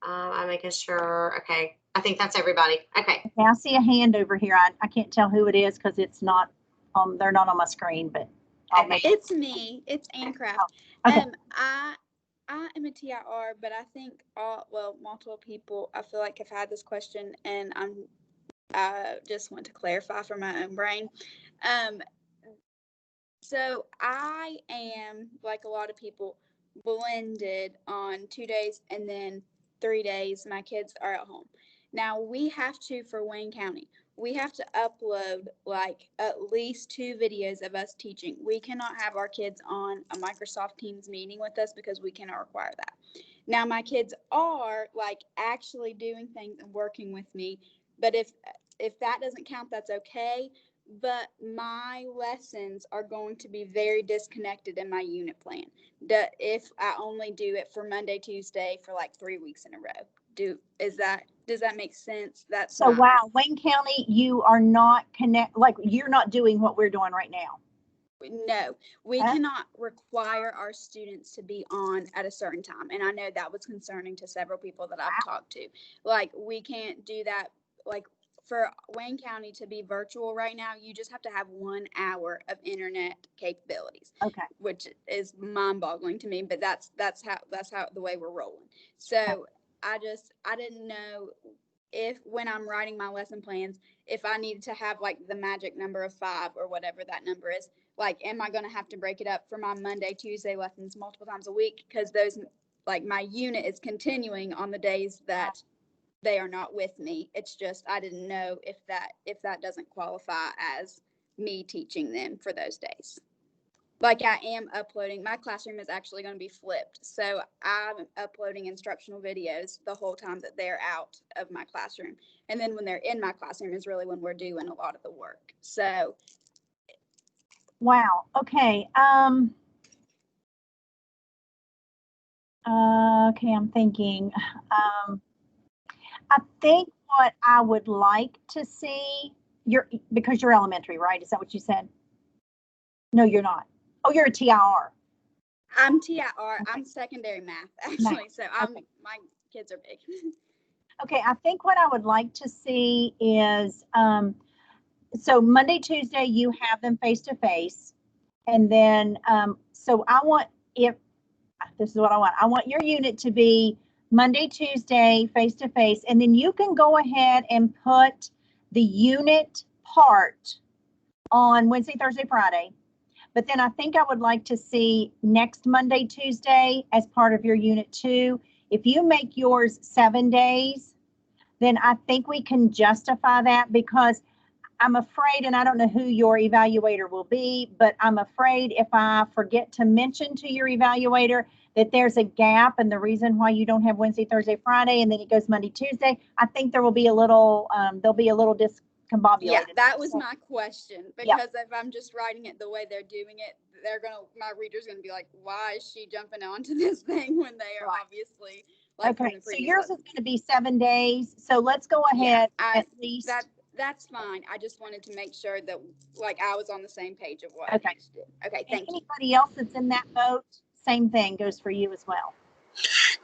I'm making sure. Okay. I think that's everybody. Okay.
Okay, I see a hand over here. I can't tell who it is because it's not they're not on my screen, but I'll make
It's me. It's Anne Craft.
Okay.
I am a TIR, but I think multiple people I feel like have had this question, and I just want to clarify for my own brain. So I am, like a lot of people, blended on 2 days and then 3 days my kids are at home. Now we have to, for Wayne County, we have to upload like at least 2 videos of us teaching. We cannot have our kids on a Microsoft Teams meeting with us because we cannot require that. Now my kids are like actually doing things and working with me, but if that doesn't count, that's okay. But my lessons are going to be very disconnected in my unit plan. If I only do it for Monday, Tuesday for like 3 weeks in a row. Does that make sense? That's
so wow, Wayne County, you are not you're not doing what we're doing right now.
No, we cannot require our students to be on at a certain time. And I know that was concerning to several people that I've talked to. Like we can't do that. Like for Wayne County to be virtual right now, you just have to have 1 hour of internet capabilities.
Okay.
Which is mind-boggling to me, but that's how the way we're rolling. So I didn't know if when I'm writing my lesson plans, if I needed to have like the magic number of 5 or whatever that number is, like, am I going to have to break it up for my Monday, Tuesday lessons multiple times a week? Because those, like my unit is continuing on the days that they are not with me. It's just, I didn't know if that doesn't qualify as me teaching them for those days. Like I am uploading, my classroom is actually going to be flipped. So I'm uploading instructional videos the whole time that they're out of my classroom. And then when they're in my classroom is really when we're doing a lot of the work. So.
Wow. Okay. Okay, I'm thinking. I think what I would like to see. Because you're elementary, right? Is that what you said? No, you're not. Oh, you're a TIR.
I'm TIR.
Okay.
I'm secondary math, actually. So
Okay.
my kids are big.
Okay, I think what I would like to see is, so Monday, Tuesday, you have them face to face. And then, so this is what I want. I want your unit to be Monday, Tuesday, face to face. And then you can go ahead and put the unit part on Wednesday, Thursday, Friday. But then I think I would like to see next Monday, Tuesday as part of your unit 2. If you make yours 7 days, then I think we can justify that, because I'm afraid, and I don't know who your evaluator will be, but I'm afraid if I forget to mention to your evaluator that there's a gap and the reason why you don't have Wednesday, Thursday, Friday, and then it goes Monday, Tuesday, I think there will be a little, discombobulated.
Yeah, that was my question,
Yeah.
because if I'm just writing it the way they're doing it, my reader's gonna be like, why is she jumping onto this thing when they are
Right.
obviously like from
Okay,
the
so
previous
yours
lesson.
is going to be 7 days. So let's go
Yeah,
ahead at least.
That's fine. I just wanted to make sure that like I was on the same page of what
Okay.
I needed to do. Okay,
And
thank you.
anybody else that's in that boat, same thing goes for you as well.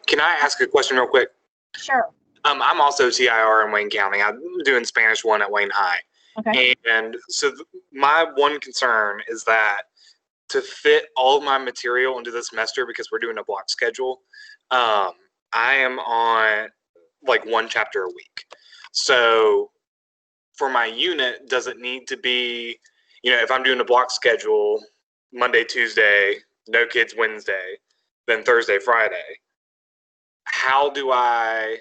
Can I ask a question real quick?
Sure.
I'm also TIR in Wayne County. I'm doing Spanish 1 at Wayne High.
Okay.
And so my one concern is that to fit all of my material into the semester, because we're doing a block schedule, I am on like 1 chapter a week. So for my unit, does it need to be, if I'm doing a block schedule, Monday, Tuesday, no kids Wednesday, then Thursday, Friday, how do I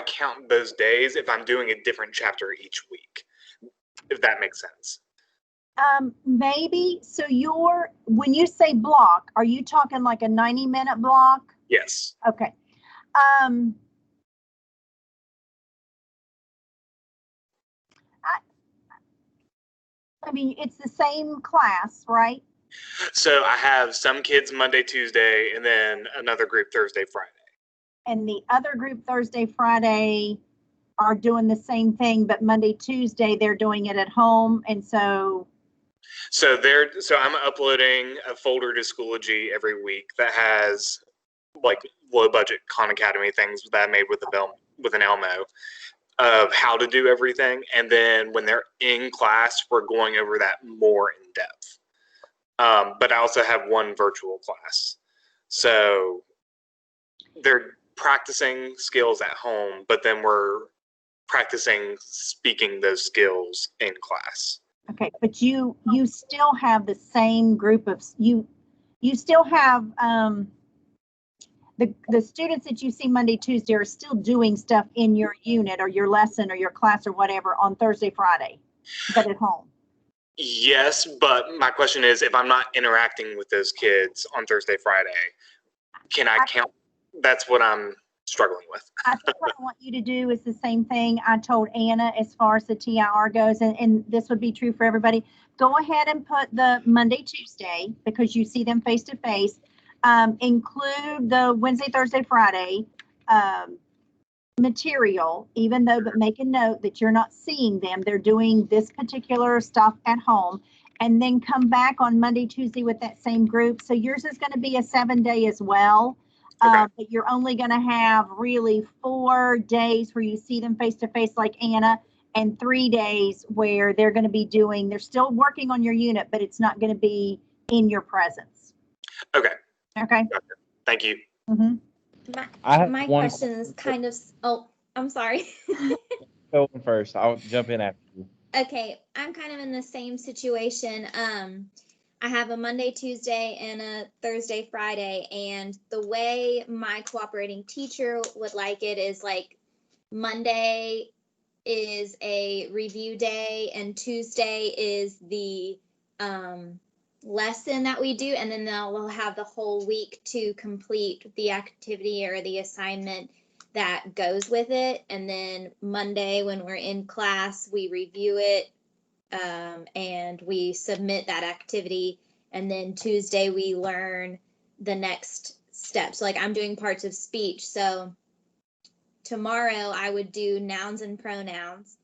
count those days if I'm doing a different chapter each week, if that makes sense?
Maybe. So when you say block, are you talking like a 90-minute block?
Yes.
Okay. I mean, it's the same class, right?
So I have some kids Monday, Tuesday, and then another group Thursday, Friday.
And the other group Thursday, Friday are doing the same thing, but Monday, Tuesday, they're doing it at home. And so
I'm uploading a folder to Schoology every week that has like low budget Khan Academy things that I made with an Elmo of how to do everything. And then when they're in class, we're going over that more in depth. But I also have 1 virtual class. So they're practicing skills at home, but then we're practicing speaking those skills in class.
okay, but you still have the same group of you still have the students that you see Monday, Tuesday are still doing stuff in your unit or your lesson or your class or whatever on Thursday, Friday, but at home.
Yes, but my question is, if I'm not interacting with those kids on Thursday, Friday, can I count? That's what I'm struggling with.
I think what I want you to do is the same thing I told Anna as far as the TIR goes, and this would be true for everybody. Go ahead and put the Monday, Tuesday, because you see them face to face. Include the Wednesday, Thursday, Friday material, but make a note that you're not seeing them. They're doing this particular stuff at home, and then come back on Monday, Tuesday with that same group. So yours is going to be a 7-day as well.
Okay.
But you're only going to have really 4 days where you see them face to face like Anna, and 3 days where they're still working on your unit, but it's not going to be in your presence.
Okay.
Okay.
Thank you.
Mm-hmm.
My question is kind of, I'm sorry.
Go on first. I'll jump in after you.
Okay, I'm kind of in the same situation. I have a Monday, Tuesday, and a Thursday, Friday, and the way my cooperating teacher would like it is like Monday is a review day and Tuesday is the lesson that we do, and then we'll have the whole week to complete the activity or the assignment that goes with it. And then Monday, when we're in class, we review it and we submit that activity. And then Tuesday, we learn the next steps. Like I'm doing parts of speech. So tomorrow I would do nouns and pronouns.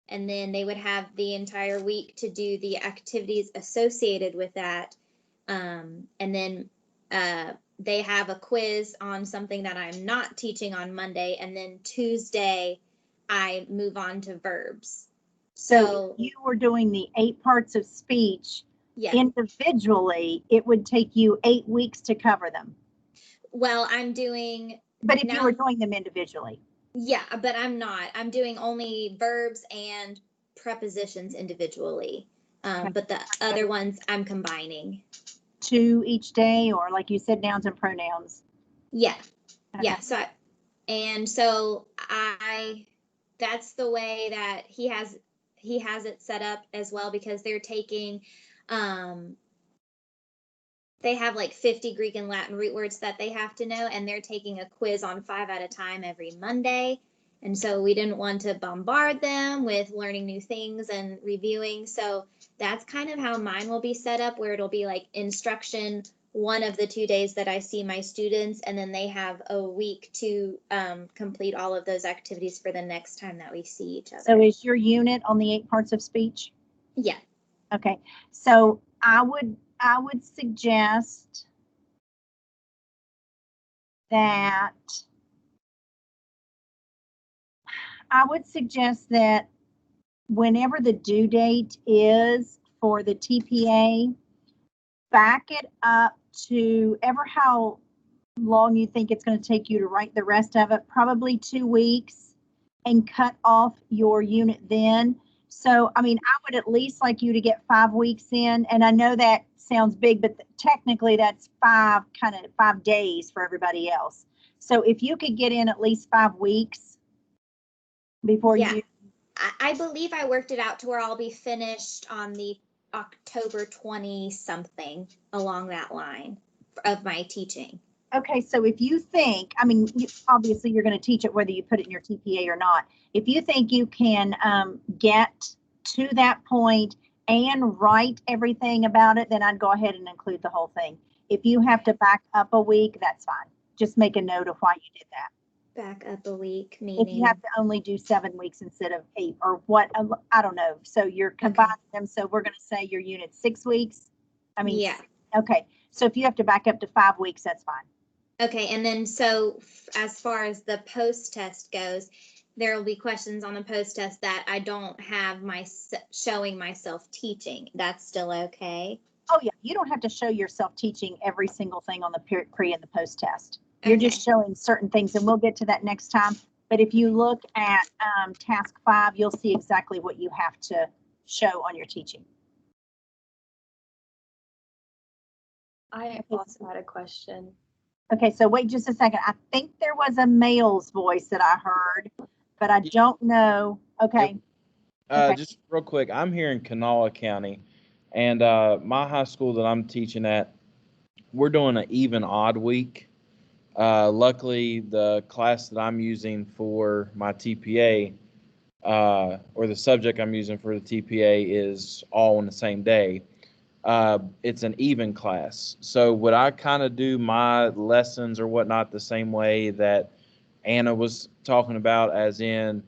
And then they would have the entire week to do the activities associated with that. And then they have a quiz on something that I'm not teaching on Monday. And then Tuesday, I move on to verbs.
So you were doing the 8 parts of speech
Yeah.
individually, it would take you 8 weeks to cover them.
Well, I'm doing.
But if you were doing them individually.
Yeah, but I'm not. I'm doing only verbs and prepositions individually.
Okay.
But the other ones I'm combining.
2 each day, or like you said, nouns and pronouns.
Yeah.
Okay.
Yeah. So that's the way that he has it set up as well, because they're taking, they have like 50 Greek and Latin root words that they have to know, and they're taking a quiz on 5 at a time every Monday. And so we didn't want to bombard them with learning new things and reviewing. So that's kind of how mine will be set up, where it'll be like instruction one of the 2 days that I see my students, and then they have a week to complete all of those activities for the next time that we see each other.
So is your unit on the 8 parts of speech?
Yeah.
Okay. So I would suggest that whenever the due date is for the TPA, back it up to ever how long you think it's going to take you to write the rest of it, probably 2 weeks, and cut off your unit then. So, I mean, I would at least like you to get 5 weeks in, and I know that sounds big, but technically that's 5 days for everybody else. So if you could get in at least 5 weeks before you.
I believe I worked it out to where I'll be finished on the October 20 something, along that line of my teaching.
Okay, so if you think, I mean, obviously you're going to teach it whether you put it in your TPA or not. If you think you can get to that point and write everything about it, then I'd go ahead and include the whole thing. If you have to back up a week, that's fine. Just make a note of why you did that.
Back up a week, meaning?
If you have to only do 7 weeks instead of 8, or what, I don't know. So you're combining them. So we're going to say your unit's 6 weeks. I mean,
yeah.
Okay. So if you have to back up to 5 weeks, that's fine.
Okay. And then, so as far as the post test goes, there will be questions on the post test that I don't have showing myself teaching. That's still okay?
Oh yeah. You don't have to show yourself teaching every single thing on the pre and the post test. You're just showing certain things, and we'll get to that next time. But if you look at task 5, you'll see exactly what you have to show on your teaching.
I also had a question.
Okay, so wait just a second. I think there was a male's voice that I heard, but I don't know. Okay.
Yep. Just real quick, I'm here in Kanawha County, and my high school that I'm teaching at, we're doing an even odd week. Luckily, the class that I'm using for my TPA, or the subject I'm using for the TPA, is all on the same day. It's an even class. So would I kind of do my lessons or whatnot the same way that Anna was talking about, as in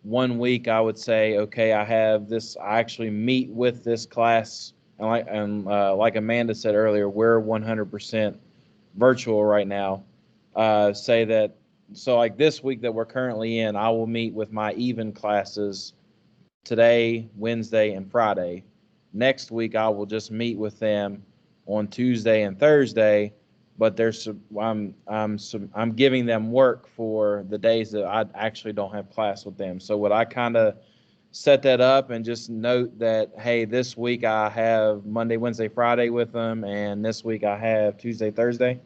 1 week I would say, okay, I have this, I actually meet with this class, and like Amanda said earlier, we're 100% virtual right now. Say that, so like this week that we're currently in, I will meet with my even classes today, Wednesday, and Friday. Next week, I will just meet with them on Tuesday and Thursday, but I'm giving them work for the days that I actually don't have class with them. So would I kind of set that up and just note that, hey, this week I have Monday, Wednesday, Friday with them, and this week I have Tuesday, Thursday?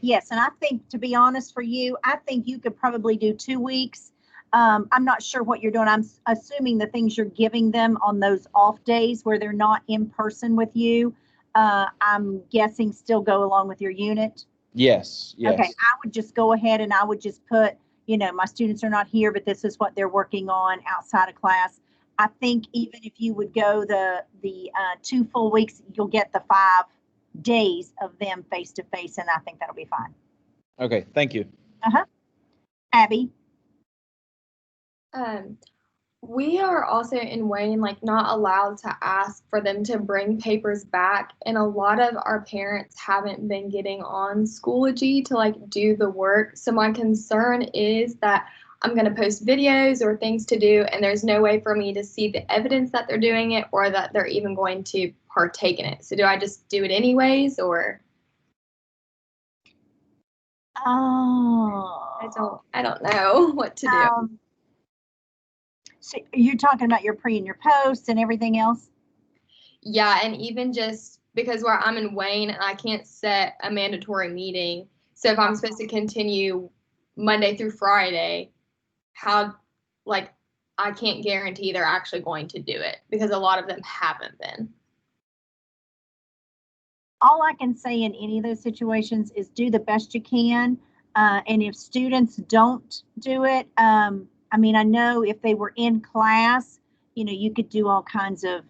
Yes, and I think, to be honest for you, I think you could probably do 2 weeks. I'm not sure what you're doing. I'm assuming the things you're giving them on those off days where they're not in person with you, I'm guessing still go along with your unit.
Yes.
Okay, I would just go ahead and I would just put, my students are not here, but this is what they're working on outside of class. I think even if you would go the 2 full weeks, you'll get the 5 days of them face to face, and I think that'll be fine.
Okay, thank you.
Abby?
We are also in Wayne, like, not allowed to ask for them to bring papers back, and a lot of our parents haven't been getting on Schoology to like do the work. So my concern is that I'm going to post videos or things to do, and there's no way for me to see the evidence that they're doing it or that they're even going to partake in it. So do I just do it anyways, or?
Oh.
I don't know what to do.
So you're talking about your pre and your posts and everything else?
Yeah, and even just because where I'm in Wayne and I can't set a mandatory meeting. So if I'm supposed to continue Monday through Friday, how, like, I can't guarantee they're actually going to do it because a lot of them haven't been.
All I can say in any of those situations is do the best you can. And if students don't do it, I mean, I know if they were in class, you know, you could do all kinds of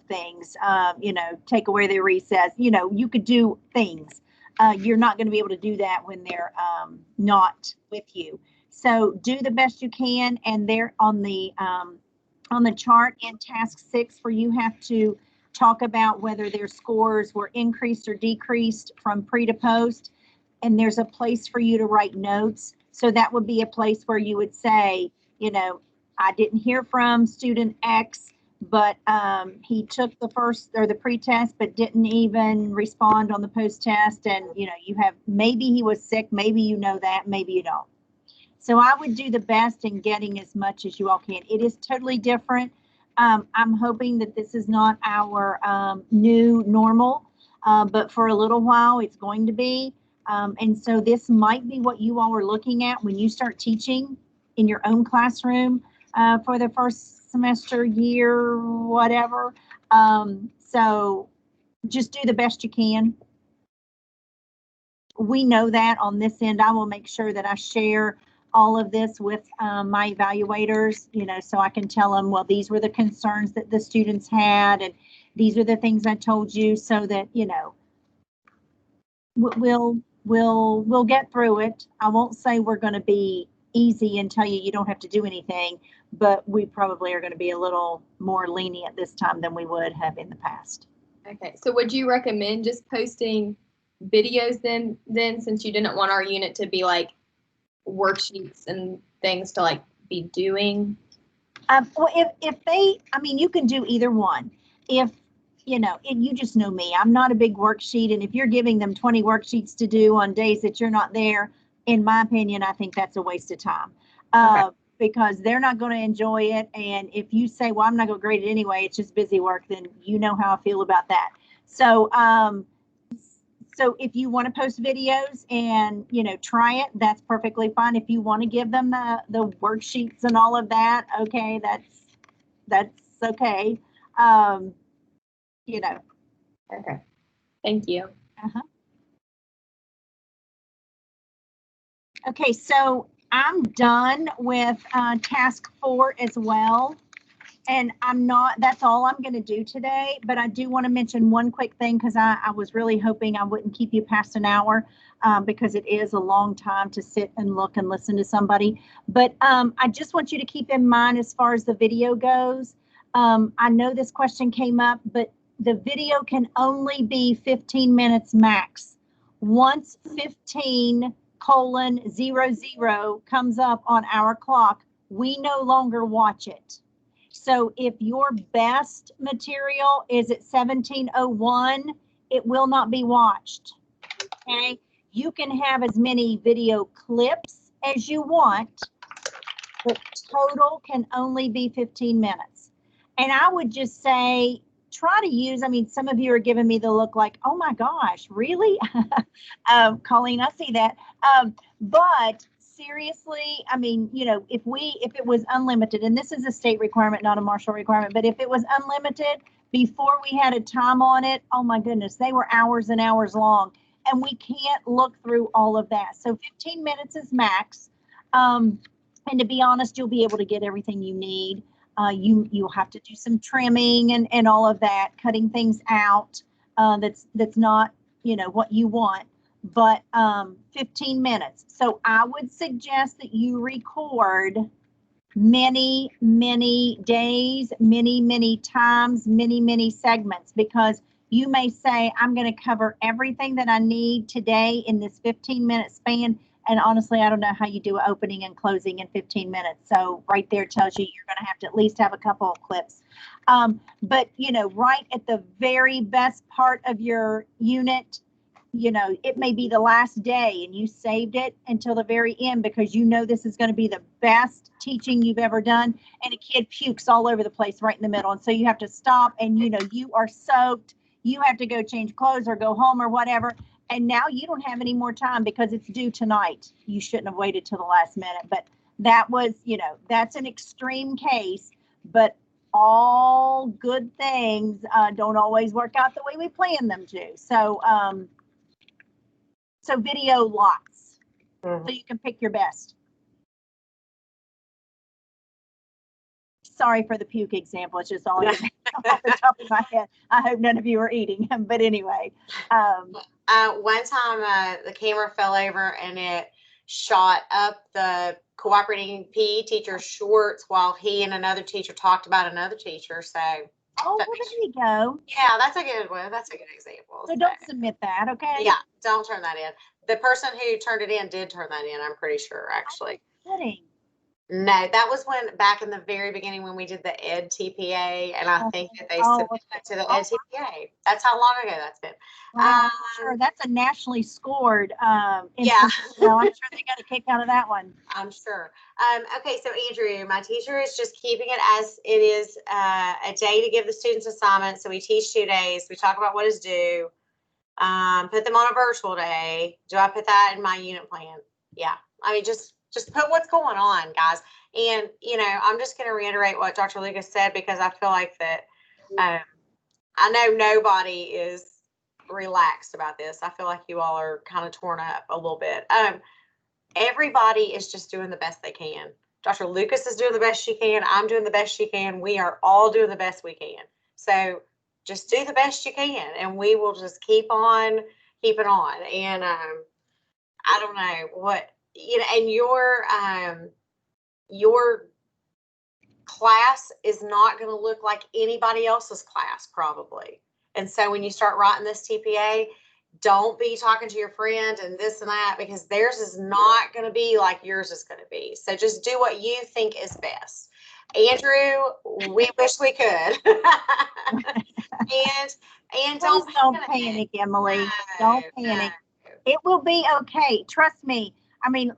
things, you know, take away their recess, you know, you could do things. You're not going to be able to do that when they're not with you. So do the best you can. And they're on the chart in task 6 where you have to talk about whether their scores were increased or decreased from pre to post. And there's a place for you to write notes. So that would be a place where you would say, you know, I didn't hear from student X, but he took the first or the pre-test, but didn't even respond on the post-test. And, you know, you have, maybe he was sick, maybe you know that, maybe you don't. So I would do the best in getting as much as you all can. It is totally different. I'm hoping that this is not our new normal, but for a little while it's going to be. And so this might be what you all are looking at when you start teaching in your own classroom for the first semester, year, whatever. So just do the best you can. We know that on this end. I will make sure that I share all of this with my evaluators, you know, so I can tell them, well, these were the concerns that the students had, and these are the things I told you, so that, you know, we'll get through it. I won't say we're going to be easy and tell you you don't have to do anything, but we probably are going to be a little more lenient this time than we would have in the past.
Okay, so would you recommend just posting videos then since you didn't want our unit to be like worksheets and things to like be doing?
Well, if they, I mean, you can do either one. If, you know, and you just know me, I'm not a big worksheet. And if you're giving them 20 worksheets to do on days that you're not there, in my opinion, I think that's a waste of time. Okay. Because they're not going to enjoy it. And if you say, well, I'm not going to grade it anyway, it's just busy work, then you know how I feel about that. So, so if you want to post videos and, you know, try it, that's perfectly fine. If you want to give them the worksheets and all of that, okay, that's okay. You know.
Okay. Thank you.
Uh-huh. Okay, so I'm done with task 4 as well. And that's all I'm going to do today, but I do want to mention one quick thing because I was really hoping I wouldn't keep you past an hour because it is a long time to sit and look and listen to somebody. But I just want you to keep in mind as far as the video goes. I know this question came up, but the video can only be 15 minutes max. Once 15:00 comes up on our clock, we no longer watch it. So if your best material is at 17:01, it will not be watched. Okay, you can have as many video clips as you want, but total can only be 15 minutes. And I would just say, try to use, I mean, some of you are giving me the look like, oh my gosh, really? Colleen, I see that. But seriously, I mean, you know, if it was unlimited, and this is a state requirement, not a Marshall requirement, but if it was unlimited before we had a time on it, oh my goodness, they were hours and hours long, and we can't look through all of that. So 15 minutes is max. And to be honest, you'll be able to get everything you need. You'll have to do some trimming and all of that, cutting things out that's not, you know, what you want, but 15 minutes. So I would suggest that you record many, many days, many, many times, many, many segments, because you may say, I'm going to cover everything that I need today in this 15-minute span. And honestly, I don't know how you do opening and closing in 15 minutes. So right there tells you you're going to have to at least have a couple of clips. But, you know, right at the very best part of your unit, you know, it may be the last day and you saved it until the very end because you know this is going to be the best teaching you've ever done, and a kid pukes all over the place right in the middle. And so you have to stop, and, you know, you are soaked. You have to go change clothes or go home or whatever. And now you don't have any more time because it's due tonight. You shouldn't have waited till the last minute. But that was, you know, that's an extreme case. But all good things don't always work out the way we plan them to. So, so video lots, so you can pick your best. Sorry for the puke example. It's just all I can off the top of my head. I hope none of you are eating. But anyway.
One time the camera fell over and it shot up the cooperating PE teacher's shorts while he and another teacher talked about another teacher. So.
Oh, well, there you go.
Yeah, that's a good one. That's a good example.
So don't submit that, okay?
Yeah, don't turn that in. The person who turned it in did turn that in, I'm pretty sure, actually.
Kidding.
No, that was when back in the very beginning when we did the Ed TPA, and I think that they submitted it to the Ed TPA. That's how long ago that's been.
Well, sure, that's a nationally scored.
Yeah.
Well, I'm sure they got a kick out of that one.
I'm sure. Okay, so Andrew, my teacher is just keeping it as it is a day to give the students assignments. So we teach 2 days. We talk about what is due. Put them on a virtual day. Do I put that in my unit plan? Yeah. I mean, just put what's going on, guys. And, you know, I'm just going to reiterate what Dr. Lucas said, because I feel like that I know nobody is relaxed about this. I feel like you all are kind of torn up a little bit. Everybody is just doing the best they can. Dr. Lucas is doing the best she can. I'm doing the best she can. We are all doing the best we can. So just do the best you can, and we will just keep on keeping on. And I don't know what, you know, and your class is not going to look like anybody else's class probably. And so when you start writing this TPA, don't be talking to your friend and this and that, because theirs is not going to be like yours is going to be. So just do what you think is best. Andrew, we wish we could. and
don't panic, Emily. Don't panic. It will be okay. Trust me. I mean,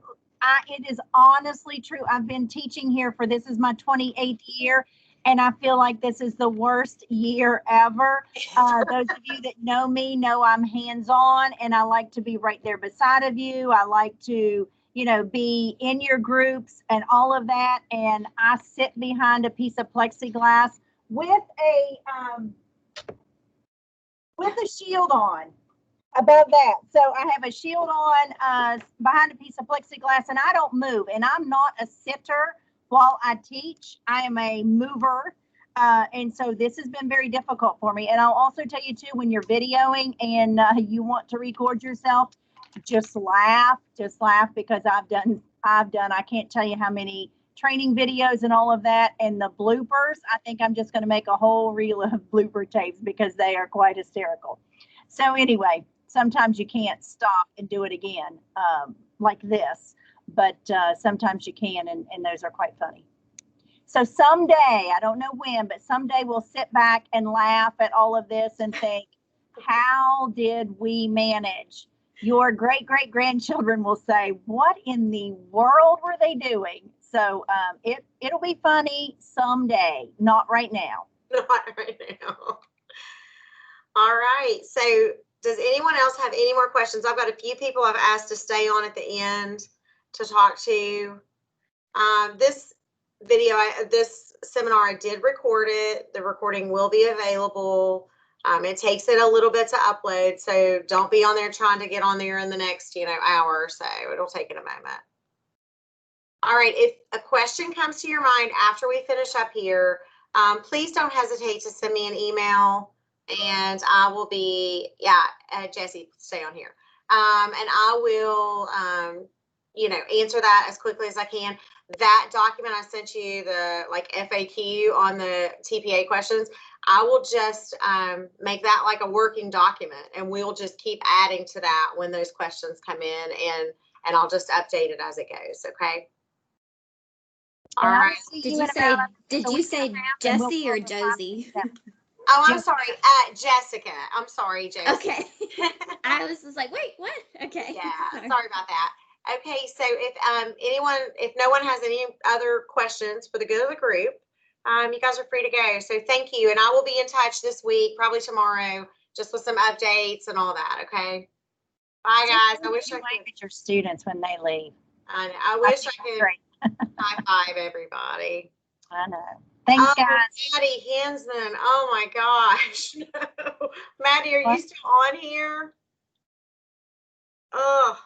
it is honestly true. I've been teaching here this is my 28th year, and I feel like this is the worst year ever. Those of you that know me know I'm hands-on, and I like to be right there beside of you. I like to, you know, be in your groups and all of that. And I sit behind a piece of plexiglass with a shield on above that. So I have a shield on behind a piece of plexiglass, and I don't move. And I'm not a sitter while I teach. I am a mover. And so this has been very difficult for me. And I'll also tell you too, when you're videoing and you want to record yourself, just laugh, because I've done, I can't tell you how many training videos and all of that. And the bloopers, I think I'm just going to make a whole reel of blooper tapes because they are quite hysterical. So anyway, sometimes you can't stop and do it again like this, but sometimes you can, and those are quite funny. So someday, I don't know when, but someday we'll sit back and laugh at all of this and think, how did we manage? Your great-great-grandchildren will say, what in the world were they doing? So it'll be funny someday, not right now.
Not right now. All right. So does anyone else have any more questions? I've got a few people I've asked to stay on at the end to talk to. This video, this seminar, I did record it. The recording will be available. It takes it a little bit to upload, so don't be on there trying to get on there in the next, hour or so. It'll take it a moment. All right, if a question comes to your mind after we finish up here, please don't hesitate to send me an email, and I will be, Jesse, stay on here. And I will answer that as quickly as I can. That document I sent you, the like FAQ on the TPA questions, I will just make that like a working document, and we'll just keep adding to that when those questions come in, and I'll just update it as it goes. Okay. All right.
Did you say Jessie or Josie?
Oh, I'm sorry, Jessica. I'm sorry, Josie.
Okay. I was just like, wait, what? Okay.
Yeah, sorry about that. Okay, so if no one has any other questions for the good of the group, you guys are free to go. So thank you, and I will be in touch this week, probably tomorrow, just with some updates and all that. Okay. Bye, guys. I wish I could
wave at your students when they leave.
I wish I could high five everybody.
I know. Thanks, guys.
Maddie Hensman. Oh my gosh. No. Maddie, are you still on here? Oh.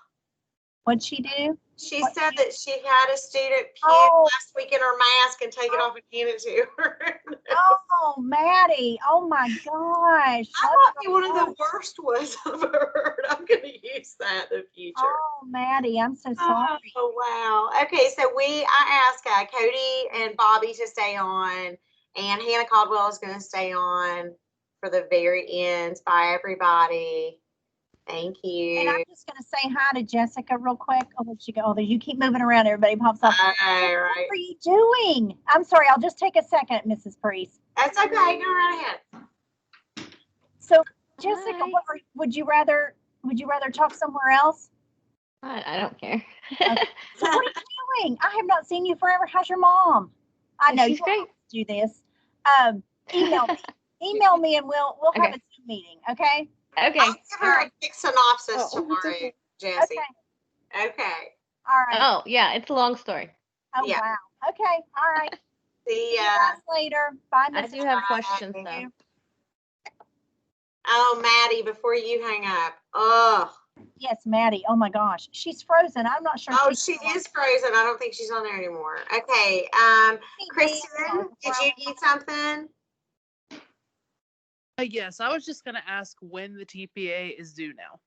What'd she do?
She said that she had a student puke last week in her mask and take it off and hand it to her.
Oh, Maddie. Oh my gosh.
That might be one of the worst ones I've heard. I'm going to use that in the future.
Oh, Maddie, I'm so sorry.
Oh, wow. Okay, so I asked Cody and Bobby to stay on, and Hannah Caldwell is going to stay on for the very end. Bye, everybody. Thank you.
And I'm just going to say hi to Jessica real quick. Oh, where'd she go? Oh, you keep moving around. Everybody pops up.
Right.
What are you doing? I'm sorry. I'll just take a second, Mrs. Priest.
That's okay. Go right ahead.
So, Jessica, would you rather talk somewhere else?
I don't care.
Okay. So what are you doing? I have not seen you forever. How's your mom? I know
she's great.
Do this. Email me and we'll have a Zoom meeting. Okay.
Okay.
I'll give her a quick synopsis tomorrow,
okay.
Jesse. Okay.
All right.
Oh, yeah, it's a long story.
Oh,
yeah.
Wow. Okay. All right.
See
you guys later. Bye,
I
Mrs.
do have
Price.
questions, though.
Oh, Maddie, before you hang up. Oh.
Yes, Maddie. Oh, my gosh. She's frozen. I'm not sure.
Oh, she is frozen. I don't think she's on there anymore. Okay. Kristen, did you need something?
Yes, I was just going to ask when the TPA is due now.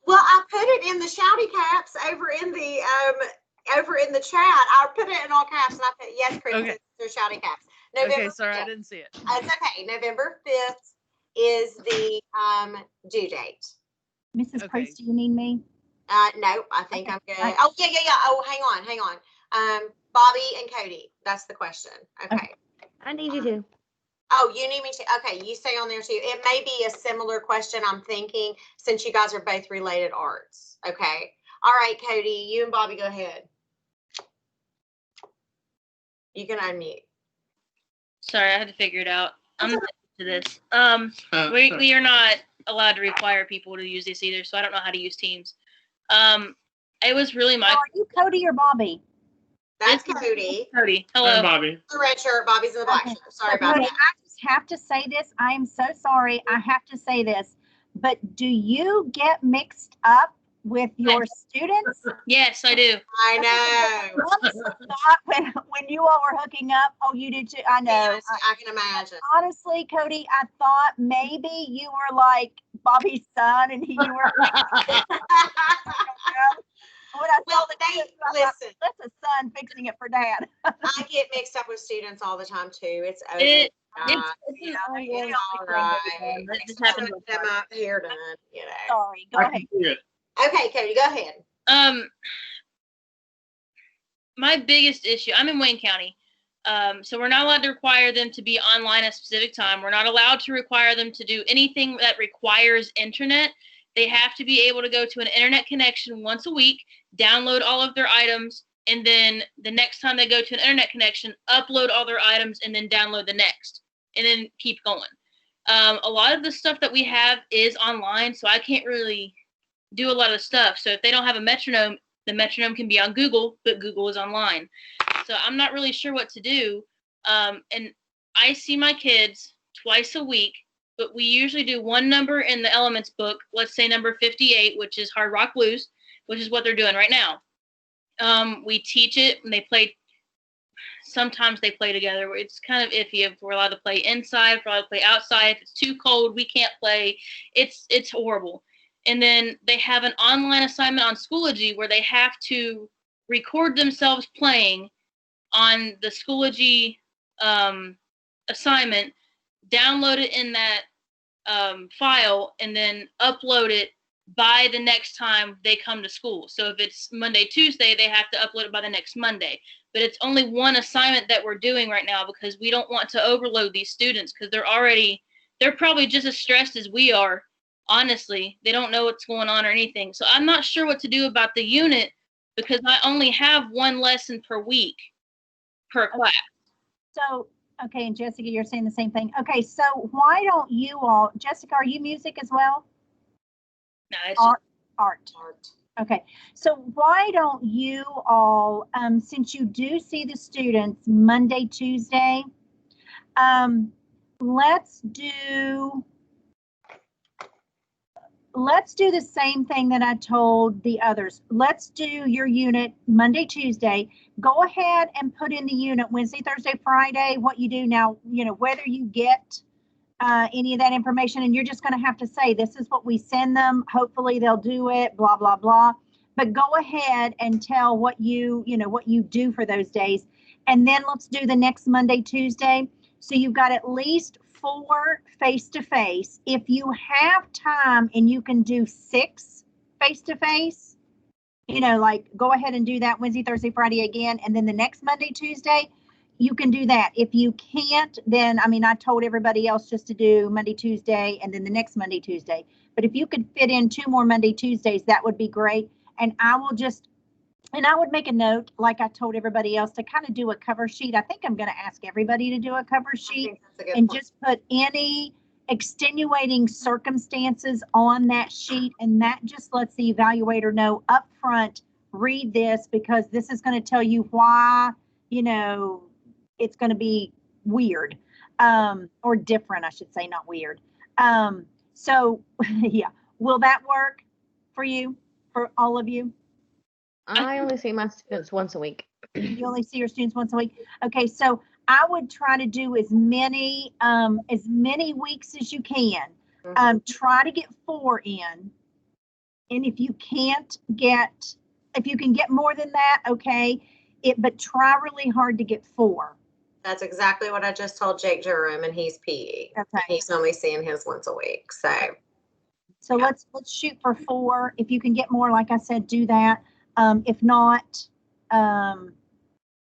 Well, I put it in the shouty caps over in the chat. I put it in all caps, and I put yes, Kristen.
Okay.
They're shouty caps.
Okay, sorry, 5th. I didn't see it.
It's okay. November 5th is the due date.
Mrs. Priest, do you need me?
No, I think I'm good. Oh, yeah. Oh, hang on. Bobby and Cody. That's the question. Okay.
I need you to.
Oh, you need me to? Okay, you stay on there too. It may be a similar question, I'm thinking, since you guys are both related arts. Okay. All right, Cody, you and Bobby, go ahead. You can unmute.
Sorry, I had to figure it out. I'm not to this. We are not allowed to require people to use this either, so I don't know how to use Teams. It was really my.
Are you Cody or Bobby?
That's Cody.
Cody. Hello.
I'm Bobby.
The red shirt. Bobby's in the black shirt. Sorry about
Cody,
that.
I just have to say this. I am so sorry. I have to say this. But do you get mixed up with your students?
Yes, I do.
I know.
I honestly thought when you all were hooking up, oh, you did too. I know.
Yes, I can imagine.
Honestly, Cody, I thought maybe you were like Bobby's son and you were.
Well, listen.
That's a son fixing it for dad.
I get mixed up with students all the time too. It's over.
It's
all right.
This happened
Them up here done.
Sorry. Go ahead.
Okay, Cody, go ahead.
My biggest issue. I'm in Wayne County. So we're not allowed to require them to be online at a specific time. We're not allowed to require them to do anything that requires internet. They have to be able to go to an internet connection once a week, download all of their items, and then the next time they go to an internet connection, upload all their items and then download the next, and then keep going. A lot of the stuff that we have is online, so I can't really do a lot of stuff. So if they don't have a metronome, the metronome can be on Google, but Google is online. So I'm not really sure what to do. And I see my kids twice a week, but we usually do one number in the elements book, let's say number 58, which is Hard Rock Blues, which is what they're doing right now. We teach it, and sometimes they play together. It's kind of iffy if we're allowed to play inside, if we're allowed to play outside. If it's too cold, we can't play. It's horrible. And then they have an online assignment on Schoology where they have to record themselves playing on the Schoology assignment, download it in that file, and then upload it by the next time they come to school. So if it's Monday, Tuesday, they have to upload it by the next Monday. But it's only one assignment that we're doing right now because we don't want to overload these students because they're probably just as stressed as we are. Honestly, they don't know what's going on or anything. So I'm not sure what to do about the unit because I only have one lesson per week per class.
So, okay, and Jessica, you're saying the same thing. Okay, so why don't you all, Jessica, are you music as well?
No, it's
Art. Okay, so why don't you all, since you do see the students Monday, Tuesday, let's do the same thing that I told the others. Let's do your unit Monday, Tuesday. Go ahead and put in the unit Wednesday, Thursday, Friday, what you do now, whether you get any of that information, and you're just going to have to say, this is what we send them. Hopefully they'll do it, blah, blah, blah. But go ahead and tell what you do for those days. And then let's do the next Monday, Tuesday. So you've got at least 4 face-to-face. If you have time and you can do 6 face-to-face, like go ahead and do that Wednesday, Thursday, Friday again. And then the next Monday, Tuesday, you can do that. If you can't, then, I told everybody else just to do Monday, Tuesday, and then the next Monday, Tuesday. But if you could fit in 2 more Monday, Tuesdays, that would be great. And I would make a note, like I told everybody else, to kind of do a cover sheet. I think I'm going to ask everybody to do a cover sheet and just put any extenuating circumstances on that sheet. And that just lets the evaluator know up front, read this, because this is going to tell you why, it's going to be weird, or different, I should say, not weird. So yeah, will that work for you, for all of you?
I only see my students once a week.
You only see your students once a week? Okay, so I would try to do as many weeks as you can. Try to get 4 in. And if you can get more than that, okay. But try really hard to get 4.
That's exactly what I just told Jake Jerome, and he's PE.
Okay.
He's only seeing his once a week.
So
yeah.
let's shoot for 4. If you can get more, like I said, do that. If not,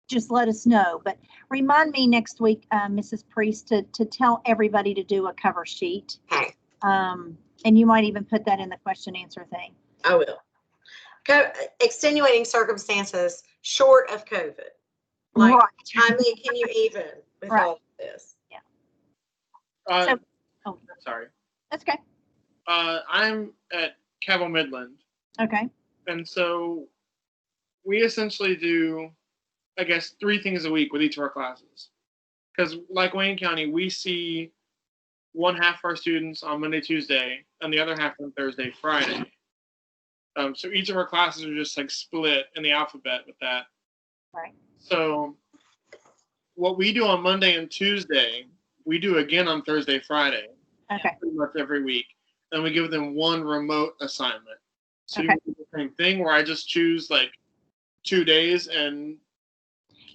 just let us know. But remind me next week, Mrs. Priest, to tell everybody to do a cover sheet.
Okay.
And you might even put that in the question answer thing.
I will. Extenuating circumstances short of COVID. Like,
right.
Can you even with
right.
all of this?
Yeah.
Sorry.
That's okay.
I'm at Cabell Midland.
Okay.
And so we essentially do, I guess, 3 things a week with each of our classes. Because like Wayne County, we see one half of our students on Monday, Tuesday, and the other half on Thursday, Friday. So each of our classes are just like split in the alphabet with that.
Right.
So what we do on Monday and Tuesday, we do again on Thursday, Friday.
Okay.
Pretty much every week. And we give them 1 remote assignment. So
okay.
you do the same thing where I just choose like 2 days and.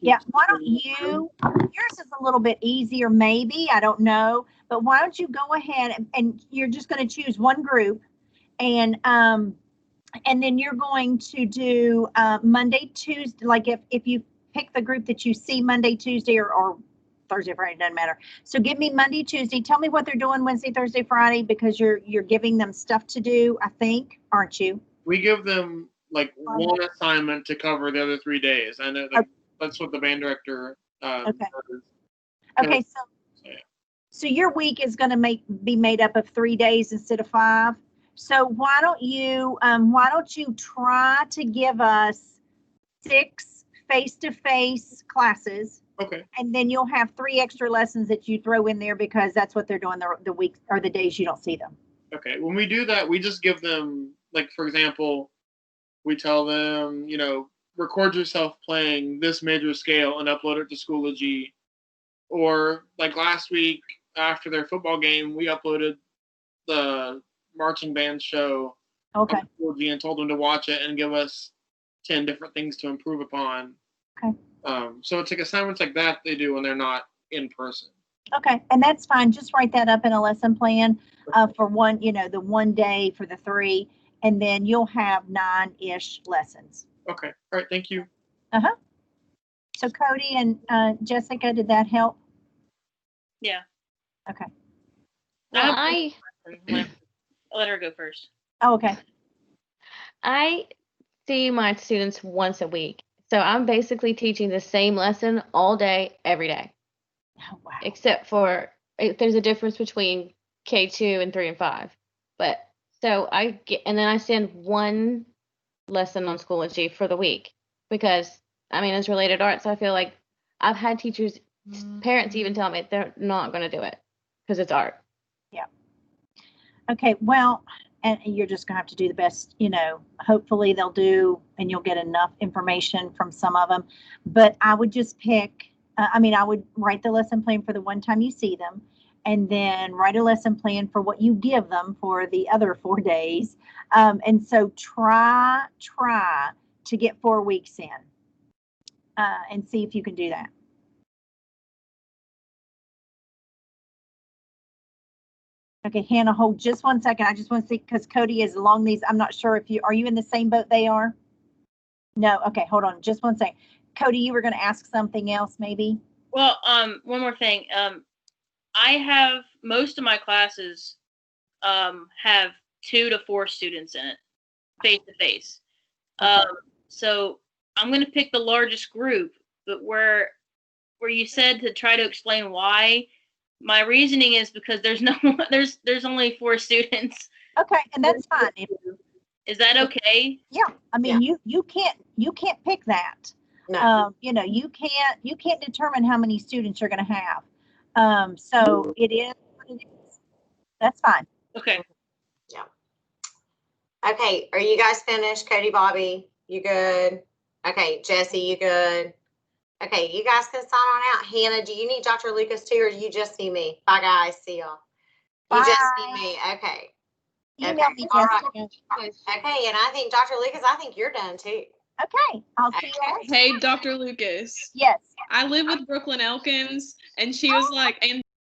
Yeah, why don't you, yours is a little bit easier maybe, I don't know, but why don't you go ahead and you're just going to choose 1 group, and then you're going to do Monday, Tuesday, like if you pick the group that you see Monday, Tuesday, or Thursday, Friday, doesn't matter. So give me Monday, Tuesday, tell me what they're doing Wednesday, Thursday, Friday, because you're giving them stuff to do, I think, aren't you?
We give them like 1 assignment to cover the other 3 days. I know that. Okay. That's what the band director
okay.
does.
Okay, so your week is going to be made up of 3 days instead of 5. So why don't you try to give us 6 face-to-face classes?
Okay.
And then you'll have 3 extra lessons that you throw in there because that's what they're doing the weeks or the days you don't see them.
Okay. When we do that, we just give them, like, for example, we tell them, record yourself playing this major scale and upload it to Schoology. Or like last week after their football game, we uploaded the marching band show on Schoology and told them to watch it and give us 10 different things to improve upon.
Okay.
So it's like assignments like that they do when they're not in person.
Okay, and that's fine. Just write that up in a lesson plan for one, the one day for the 3, and then you'll have 9-ish lessons.
Okay. All right. Thank you.
Uh-huh. So Cody and Jessica, did that help?
Yeah.
Okay.
Well,
Let her go first.
Oh, okay.
I see my students once a week. So I'm basically teaching the same lesson all day, every day.
Oh, wow.
Except for there's a difference between K2 and 3 and 5. But so I get, and then I send one lesson on Schoology for the week because I mean it's related arts. So I feel like I've had teachers, parents even tell me they're not going to do it because it's art.
Yeah. Okay. Well, and you're just gonna have to do the best. Hopefully they'll do, and you'll get enough information from some of them. But I would just pick. I would write the lesson plan for the one time you see them, and then write a lesson plan for what you give them for the other 4 days. And so try to get 4 weeks in, and see if you can do that. Okay, Hannah, hold just 1 second. I just want to see, because Cody is along these. I'm not sure if are you in the same boat they are? No. Okay, hold on just 1 second. Cody, you were going to ask something else, maybe?
Well, one more thing. I have most of my classes have 2 to 4 students in it, face to face. So I'm going to pick the largest group, but where you said to try to explain why, my reasoning is because there's only 4 students.
Okay, and that's fine.
Is that okay?
Yeah, I mean, you can't pick that.
No.
You can't determine how many students you're going to have. So it is what it is. That's fine.
Okay.
Yeah. Okay, are you guys finished? Cody, Bobby, you good? Okay, Jesse, you good? Okay, you guys can sign on out. Hannah, do you need Dr. Lucas too, or do you just see me? Bye, guys. See y'all. You just see me. Okay.
Email me,
All
Jessica.
right. Okay, and I think Dr. Lucas, I think you're done too.
Okay, I'll see you later.
Hey, Dr. Lucas.
Yes.
I live with Brooklyn Elkins, and she was like, and